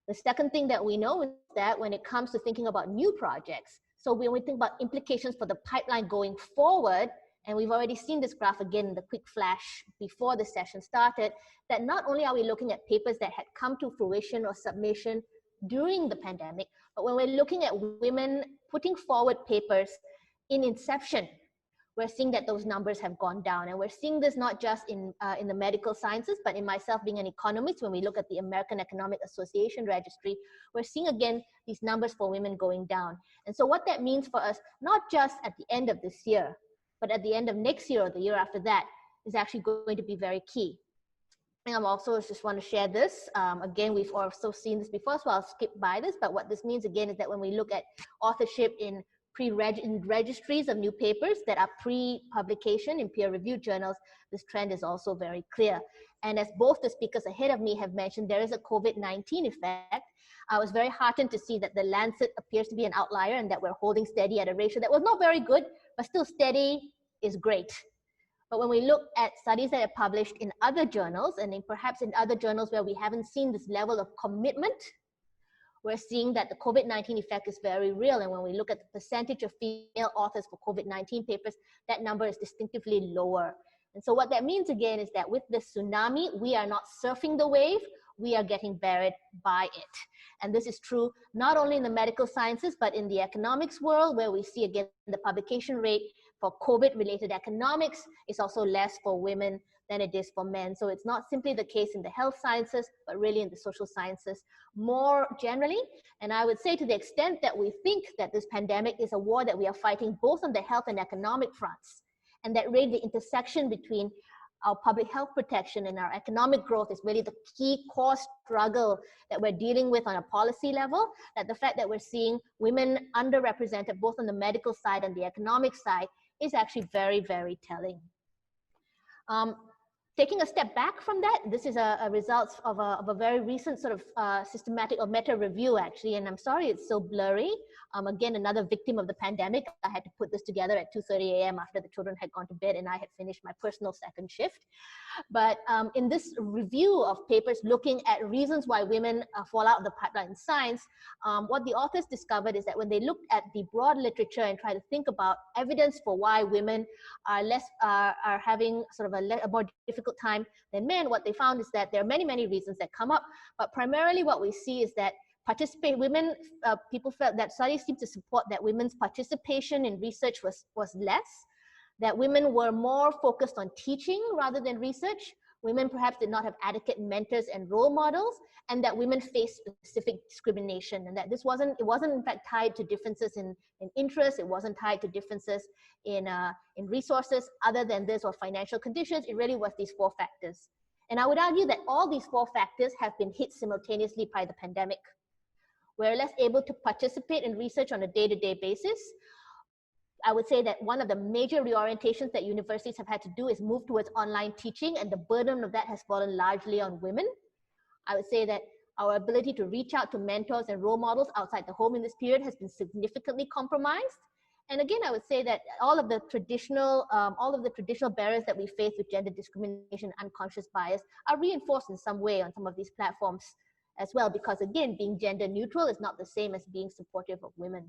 The second thing that we know is that when it comes to thinking about new projects, so when we think about implications for the pipeline going forward, and we've already seen this graph again in the quick flash before the session started, that not only are we looking at papers that had come to fruition or submission during the pandemic, but when we're looking at women putting forward papers in inception, we're seeing that those numbers have gone down. And we're seeing this not just in the medical sciences, but in myself being an economist, when we look at the American Economic Association registry, we're seeing again these numbers for women going down. And so what that means for us, not just at the end of this year, but at the end of next year or the year after that, is actually going to be very key. And I'm also just want to share this. Again, we've also seen this before, so I'll skip by this. But what this means again is that when we look at authorship in registries of new papers that are pre-publication in peer-reviewed journals, this trend is also very clear. And as both the speakers ahead of me have mentioned, there is a COVID-19 effect. I was very heartened to see that the Lancet appears to be an outlier and that we're holding steady at a ratio that was not very good, but still steady is great. But when we look at studies that are published in other journals, and perhaps in other journals where we haven't seen this level of commitment, we're seeing that the COVID-19 effect is very real. And when we look at the percentage of female authors for COVID-19 papers, that number is distinctively lower. And so what that means again is that with the tsunami, we are not surfing the wave, we are getting buried by it. And this is true not only in the medical sciences, but in the economics world, where we see again the publication rate for COVID-related economics is also less for women than it is for men. So it's not simply the case in the health sciences, but really in the social sciences more generally. And I would say to the extent that we think that this pandemic is a war that we are fighting both on the health and economic fronts, and that really the intersection between our public health protection and our economic growth is really the key core struggle that we're dealing with on a policy level, that the fact that we're seeing women underrepresented both on the medical side and the economic side is actually very, very telling. Taking a step back from that, this is a result of a very recent sort of systematic or meta review actually, and I'm sorry it's so blurry. Again, another victim of the pandemic. I had to put this together at 2:30 a.m. after the children had gone to bed and I had finished my personal second shift. But in this review of papers looking at reasons why women fall out of the pipeline in science, what the authors discovered is that when they looked at the broad literature and tried to think about evidence for why women are are having sort of a more difficult time than men, what they found is that there are many, many reasons that come up, but primarily what we see is that people felt that studies seem to support that women's participation in research was less, that women were more focused on teaching rather than research, women perhaps did not have adequate mentors and role models, and that women faced specific discrimination, and that it wasn't in fact tied to differences in interest, it wasn't tied to differences in resources other than this or financial conditions, it really was these four factors. And I would argue that all these four factors have been hit simultaneously by the pandemic. We're less able to participate in research on a day-to-day basis. I would say that one of the major reorientations that universities have had to do is move towards online teaching, and the burden of that has fallen largely on women. I would say that our ability to reach out to mentors and role models outside the home in this period has been significantly compromised. And again, I would say that all of the traditional barriers that we face with gender discrimination, unconscious bias, are reinforced in some way on some of these platforms as well, because again, being gender neutral is not the same as being supportive of women.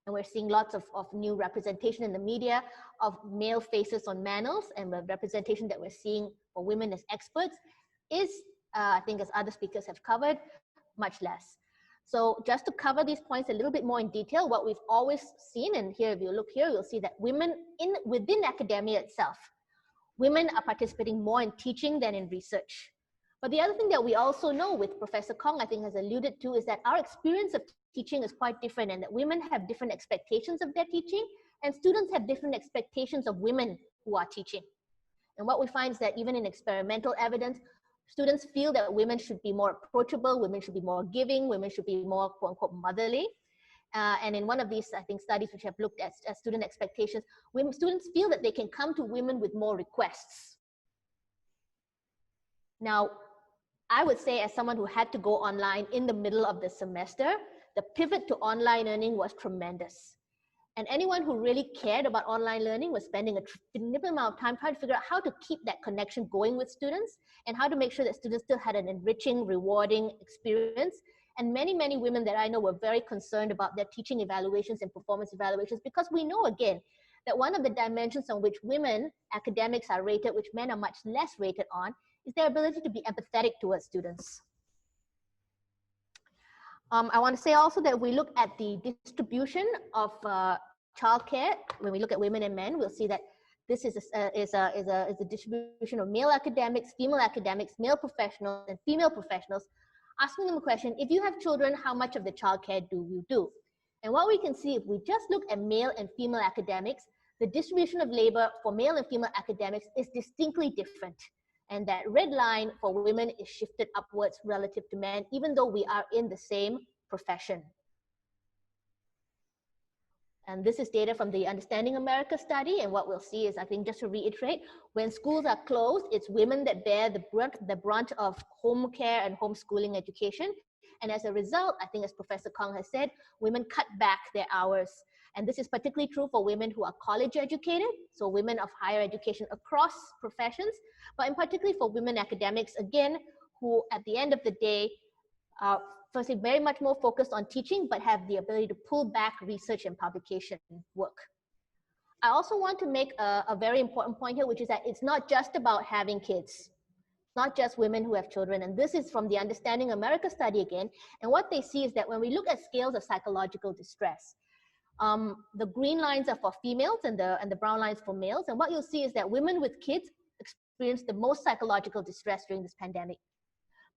And we're seeing lots of new representation in the media of male faces on panels, and the representation that we're seeing for women as experts is, I think as other speakers have covered, much less. So just to cover these points a little bit more in detail, what we've always seen, and here if you look here, you'll see that women within academia itself, women are participating more in teaching than in research. But the other thing that we also know, with Professor Kong, I think has alluded to, is that our experience of teaching is quite different, and that women have different expectations of their teaching, and students have different expectations of women who are teaching. And what we find is that even in experimental evidence, students feel that women should be more approachable, women should be more giving, women should be more quote unquote motherly. And in one of these, I think, studies which have looked at student expectations, students feel that they can come to women with more requests. Now, I would say, as someone who had to go online in the middle of the semester, the pivot to online learning was tremendous. And anyone who really cared about online learning was spending a significant amount of time trying to figure out how to keep that connection going with students, and how to make sure that students still had an enriching, rewarding experience. And many, many women that I know were very concerned about their teaching evaluations and performance evaluations, because we know, again, that one of the dimensions on which women academics are rated, which men are much less rated on, is their ability to be empathetic towards students. I want to say also that if we look at the distribution of childcare, when we look at women and men, we'll see that this is a distribution of male academics, male professionals, and female professionals, asking them a question: if you have children, how much of the childcare do you do? And what we can see, if we just look at male and female academics, the distribution of labor for male and female academics is distinctly different. And that red line for women is shifted upwards relative to men, even though we are in the same profession. And this is data from the Understanding America study. And what we'll see is, I think, just to reiterate, when schools are closed, it's women that bear the brunt of home care and homeschooling education. And as a result, I think, as Professor Kong has said, women cut back their hours. And this is particularly true for women who are college educated, so women of higher education across professions, but in particular for women academics, again, who at the end of the day are firstly very much more focused on teaching, but have the ability to pull back research and publication work. I also want to make a very important point here, which is that it's not just about having kids, not just women who have children. And this is from the Understanding America study again. And what they see is that when we look at scales of psychological distress, the green lines are for females and the brown lines for males. And what you'll see is that women with kids experience the most psychological distress during this pandemic.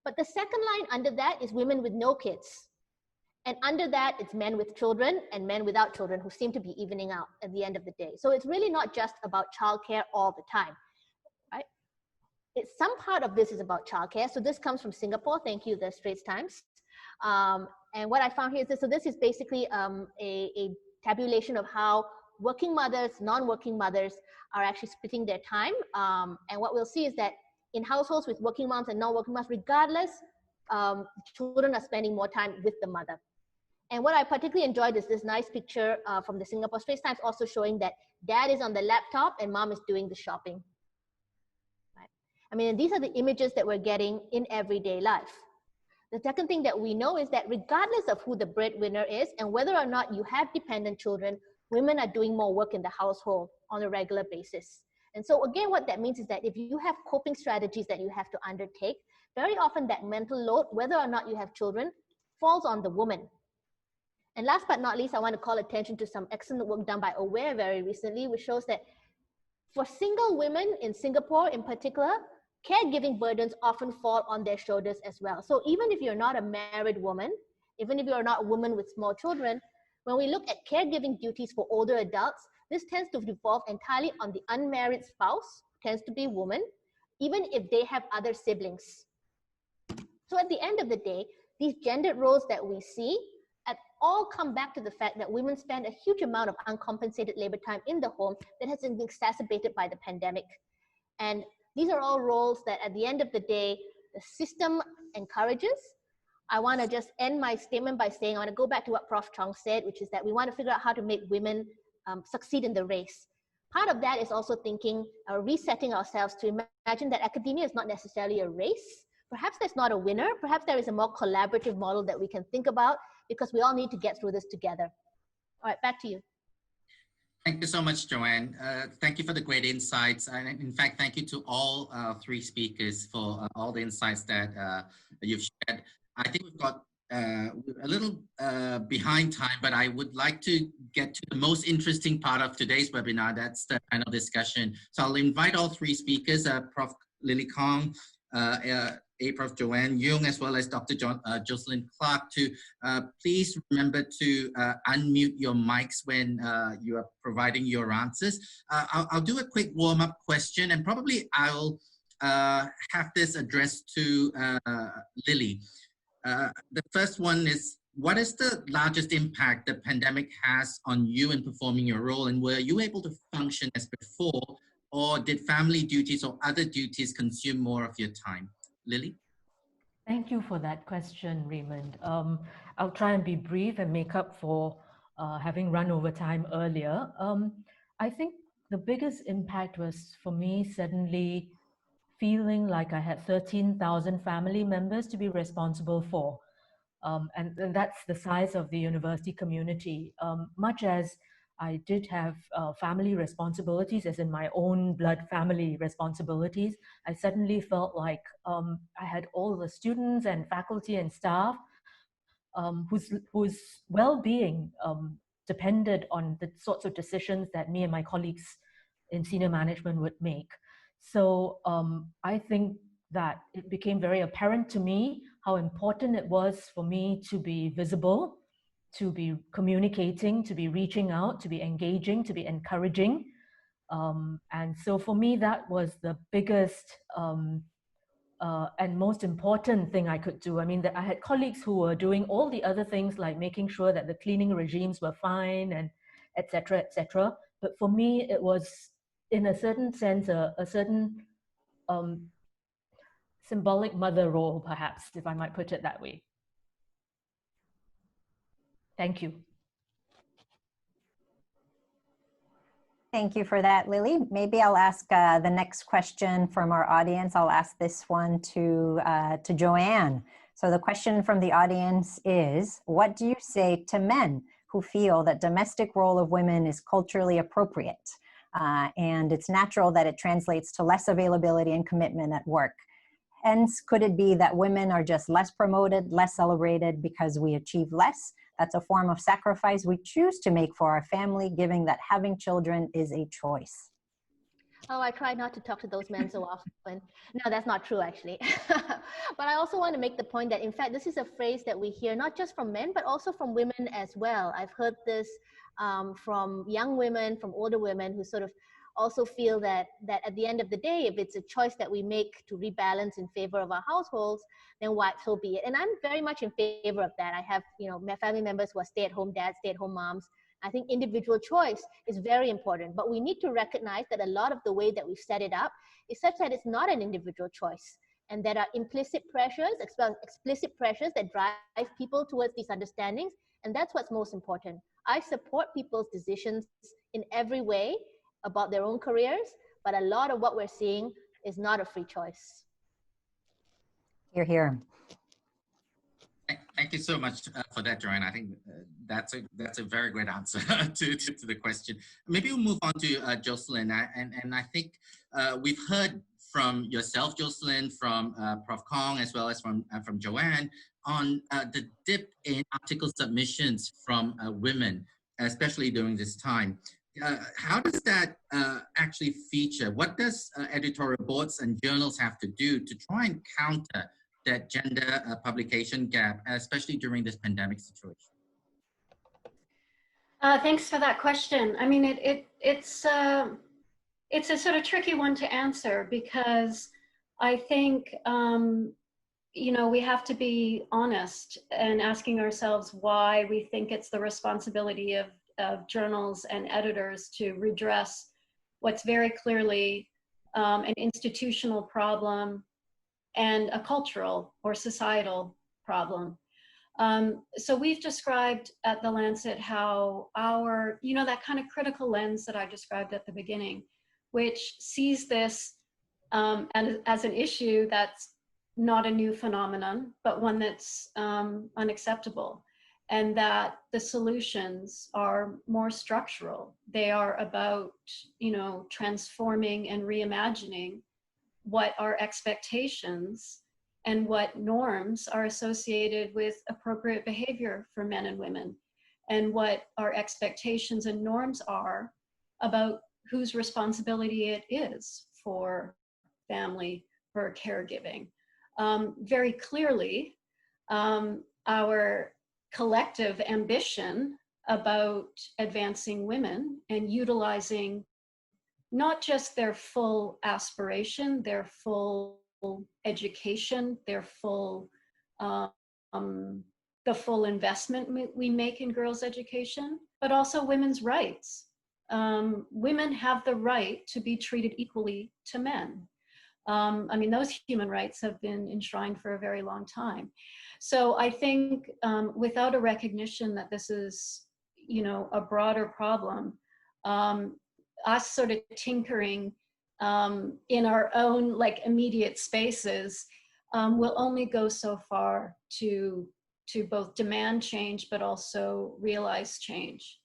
But the second line under that is women with no kids. And under that, it's men with children and men without children, who seem to be evening out at the end of the day. So it's really not just about childcare all the time, right? Some part of this is about childcare. So this comes from Singapore. Thank you, the Straits Times. And what I found here is this. So this is basically a tabulation of how working mothers, non-working mothers are actually splitting their time. And what we'll see is that in households with working moms and non-working moms, regardless, children are spending more time with the mother. And what I particularly enjoyed is this nice picture from the Singapore Straits Times, also showing that dad is on the laptop and mom is doing the shopping. Right? I mean, these are the images that we're getting in everyday life. The second thing that we know is that regardless of who the breadwinner is and whether or not you have dependent children, women are doing more work in the household on a regular basis. And so again, what that means is that if you have coping strategies that you have to undertake, very often that mental load, whether or not you have children, falls on the woman. And last but not least, I want to call attention to some excellent work done by AWARE very recently, which shows that for single women in Singapore in particular, caregiving burdens often fall on their shoulders as well. So even if you're not a married woman, even if you're not a woman with small children, when we look at caregiving duties for older adults, this tends to devolve entirely on the unmarried spouse, tends to be a woman, even if they have other siblings. So at the end of the day, these gendered roles that we see all come back to the fact that women spend a huge amount of uncompensated labor time in the home that has been exacerbated by the pandemic. And these are all roles that at the end of the day, the system encourages. I want to just end my statement by saying, I want to go back to what Prof Chong said, which is that we want to figure out how to make women succeed in the race. Part of that is also thinking, resetting ourselves to imagine that academia is not necessarily a race. Perhaps there's not a winner. Perhaps there is a more collaborative model that we can think about, because we all need to get through this together. All right, back to you. Thank you so much, Joanne. Thank you for the great insights. And in fact, thank you to all three speakers for all the insights that you've shared. I think we've got a little behind time, but I would like to get to the most interesting part of today's webinar. That's the panel discussion. So I'll invite all three speakers, Prof Lily Kong, Prof Joanne Yoong, as well as Dr. Jocalyn Clark, to please remember to unmute your mics when you are providing your answers. I'll do a quick warm-up question, and probably I'll have this addressed to Lily. The first one is, what is the largest impact the pandemic has on you in performing your role, and were you able to function as before, or did family duties or other duties consume more of your time? Lily? Thank you for that question, Raymond. I'll try and be brief and make up for having run over time earlier. I think the biggest impact was for me suddenly feeling like I had 13,000 family members to be responsible for. And that's the size of the university community. Much as I did have family responsibilities, as in my own blood family responsibilities, I suddenly felt like I had all the students and faculty and staff whose well-being depended on the sorts of decisions that me and my colleagues in senior management would make. So I think that it became very apparent to me how important it was for me to be visible, to be communicating, to be reaching out, to be engaging, to be encouraging. And so for me, that was the biggest and most important thing I could do. I mean, I had colleagues who were doing all the other things like making sure that the cleaning regimes were fine and et cetera, et cetera. But for me, it was, in a certain sense, a certain symbolic mother role, perhaps, if I might put it that way. Thank you. Thank you for that, Lily. Maybe I'll ask the next question from our audience. I'll ask this one to Joanne. So the question from the audience is, what do you say to men who feel that domestic role of women is culturally appropriate and it's natural that it translates to less availability and commitment at work? Hence, could it be that women are just less promoted, less celebrated because we achieve less? That's a form of sacrifice we choose to make for our family, given that having children is a choice. Oh, I try not to talk to those men so often. No, that's not true, actually. But I also want to make the point that, in fact, this is a phrase that we hear not just from men, but also from women as well. I've heard this from young women, from older women who sort of also feel that at the end of the day, if it's a choice that we make to rebalance in favor of our households, then why, so be it. And I'm very much in favor of that. I have, my family members who are stay-at-home dads, stay-at-home moms. I think individual choice is very important, but we need to recognize that a lot of the way that we've set it up is such that it's not an individual choice, and there are implicit pressures, explicit pressures that drive people towards these understandings, and that's what's most important. I support people's decisions in every way about their own careers, but a lot of what we're seeing is not a free choice. Hear, hear. Thank you so much for that, Joanne. I think that's a very great answer to the question. Maybe we'll move on to Jocalyn. And I think we've heard from yourself, Jocalyn, from Prof Kong, as well as from Joanne, on the dip in article submissions from women, especially during this time. How does that actually feature? What does editorial boards and journals have to do to try and counter that gender publication gap, especially during this pandemic situation? Thanks for that question. I mean, it's a sort of tricky one to answer, because I think, we have to be honest and asking ourselves why we think it's the responsibility of journals and editors to redress what's very clearly an institutional problem and a cultural or societal problem. So we've described at the Lancet how our, that kind of critical lens that I described at the beginning, which sees this as an issue that's not a new phenomenon, but one that's unacceptable, and that the solutions are more structural. They are about, transforming and reimagining what our expectations and what norms are associated with appropriate behavior for men and women, and what our expectations and norms are about whose responsibility it is for family, for caregiving. Very clearly, our collective ambition about advancing women and utilizing not just their full aspiration, their full education, their full, the full investment we make in girls' education, but also women's rights. Women have the right to be treated equally to men. I mean, those human rights have been enshrined for a very long time. So I think without a recognition that this is, a broader problem, us sort of tinkering in our own immediate spaces will only go so far to both demand change, but also realize change.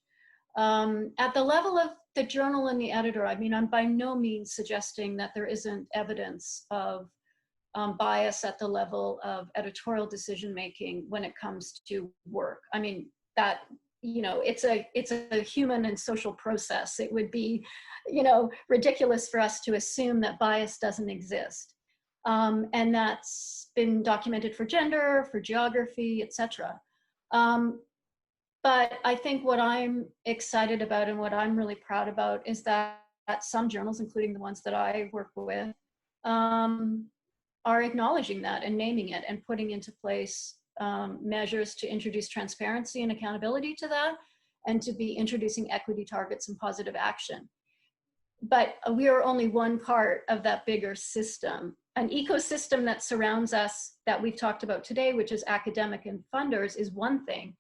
At the level of the journal and the editor, I mean, I'm by no means suggesting that there isn't evidence of bias at the level of editorial decision-making when it comes to work. I mean, that, you know, it's a human and social process. It would be, you know, ridiculous for us to assume that bias doesn't exist. And that's been documented for gender, for geography, etc. But I think what I'm excited about and what I'm really proud about is that some journals, including the ones that I work with, are acknowledging that and naming it and putting into place measures to introduce transparency and accountability to that, and to be introducing equity targets and positive action. But we are only one part of that bigger system. An ecosystem that surrounds us that we've talked about today, which is academic and funders, is one thing.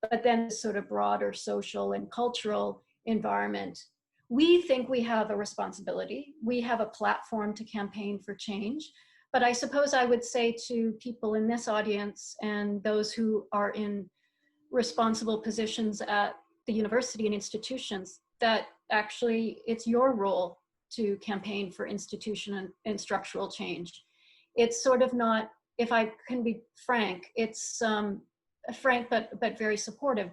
But then this sort of broader social and cultural environment, we think we have a responsibility. We have a platform to campaign for change. But I suppose I would say to people in this audience and those who are in responsible positions at the university and institutions, that actually it's your role to campaign for institution and structural change. It's sort of not, if I can be frank, it's frank but very supportive.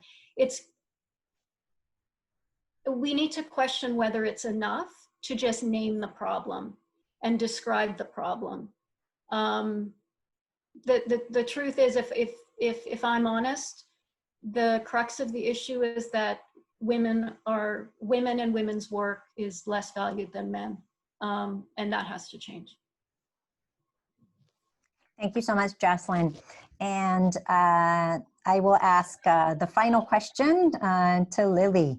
We need to question whether it's enough to just name the problem and describe the problem. The truth is, if I'm honest, the crux of the issue is that women and women's work is less valued than men, and that has to change. Thank you so much, Jocalyn. And I will ask the final question to Lily.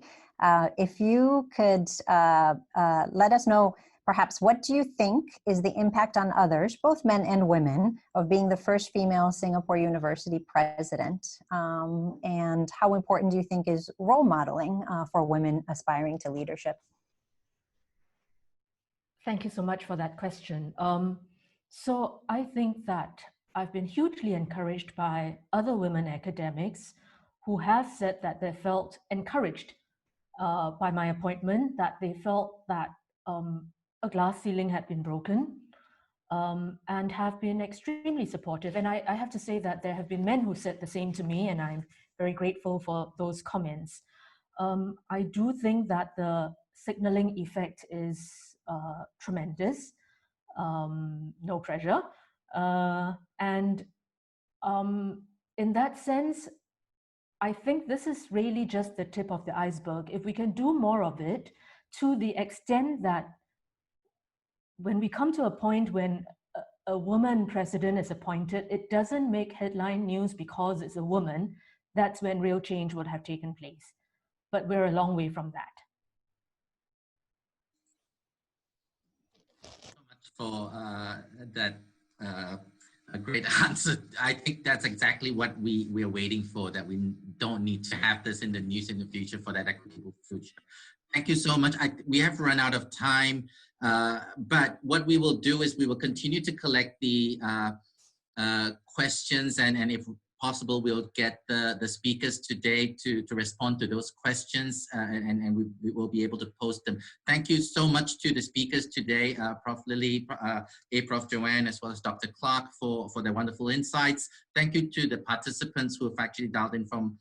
If you could let us know, perhaps, what do you think is the impact on others, both men and women, of being the first female Singapore University president? And how important do you think is role modeling for women aspiring to leadership? Thank you so much for that question. So I think that I've been hugely encouraged by other women academics who have said that they felt encouraged by my appointment, that they felt that a glass ceiling had been broken, and have been extremely supportive. And I have to say that there have been men who said the same to me, and I'm very grateful for those comments. I do think that the signaling effect is tremendous. No pressure. And in that sense, I think this is really just the tip of the iceberg. If we can do more of it, to the extent that when we come to a point when a woman president is appointed, it doesn't make headline news because it's a woman, that's when real change would have taken place. But we're a long way from that. For that a great answer. I think that's exactly what we're waiting for, that we don't need to have this in the news in the future for that equitable future. Thank you so much. We have run out of time, but what we will do is we will continue to collect the questions, and if possible, we'll get the speakers today to respond to those questions, and we will be able to post them. Thank you so much to the speakers today, Prof Lily, Prof Joanne, as well as Dr. Clark for their wonderful insights. Thank you to the participants who have actually dialed in from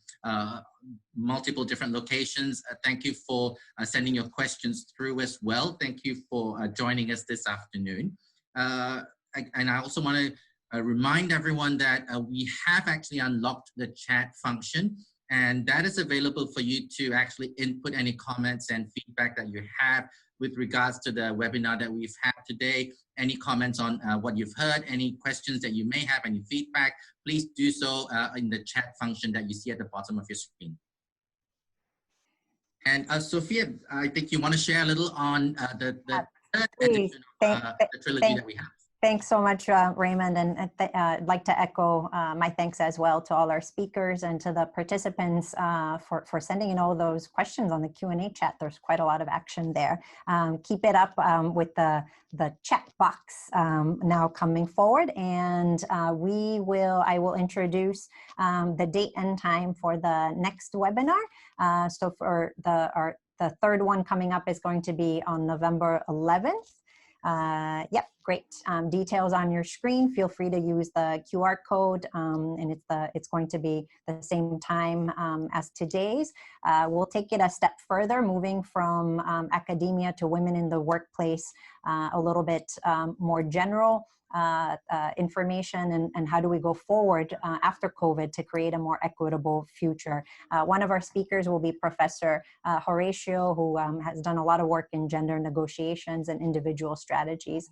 multiple different locations. Thank you for sending your questions through as well. Thank you for joining us this afternoon. And I also want to remind everyone that we have actually unlocked the chat function, and that is available for you to actually input any comments and feedback that you have with regards to the webinar that we've had today. Any comments on what you've heard, any questions that you may have, any feedback, please do so in the chat function that you see at the bottom of your screen. And Sophia, I think you want to share a little on the third edition of the trilogy that we have. Thanks so much, Raymond, and I'd like to echo my thanks as well to all our speakers and to the participants for sending in all those questions on the Q&A chat. There's quite a lot of action there. Keep it up with the chat box now coming forward, and I will introduce the date and time for the next webinar. So for the third one coming up is going to be on November 11th. Yep, Great. Details on your screen. Feel free to use the QR code, and it's going to be the same time as today's. We'll take it a step further, moving from academia to women in the workplace, a little bit more general information and how do we go forward after COVID to create a more equitable future. One of our speakers will be Professor Horatio, who has done a lot of work in gender negotiations and individual strategies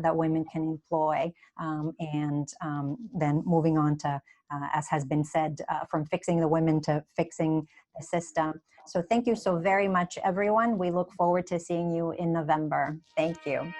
that women can employ. Then moving on to, as has been said, from fixing the women to fixing the system. So thank you so very much, everyone. We look forward to seeing you in November. Thank you.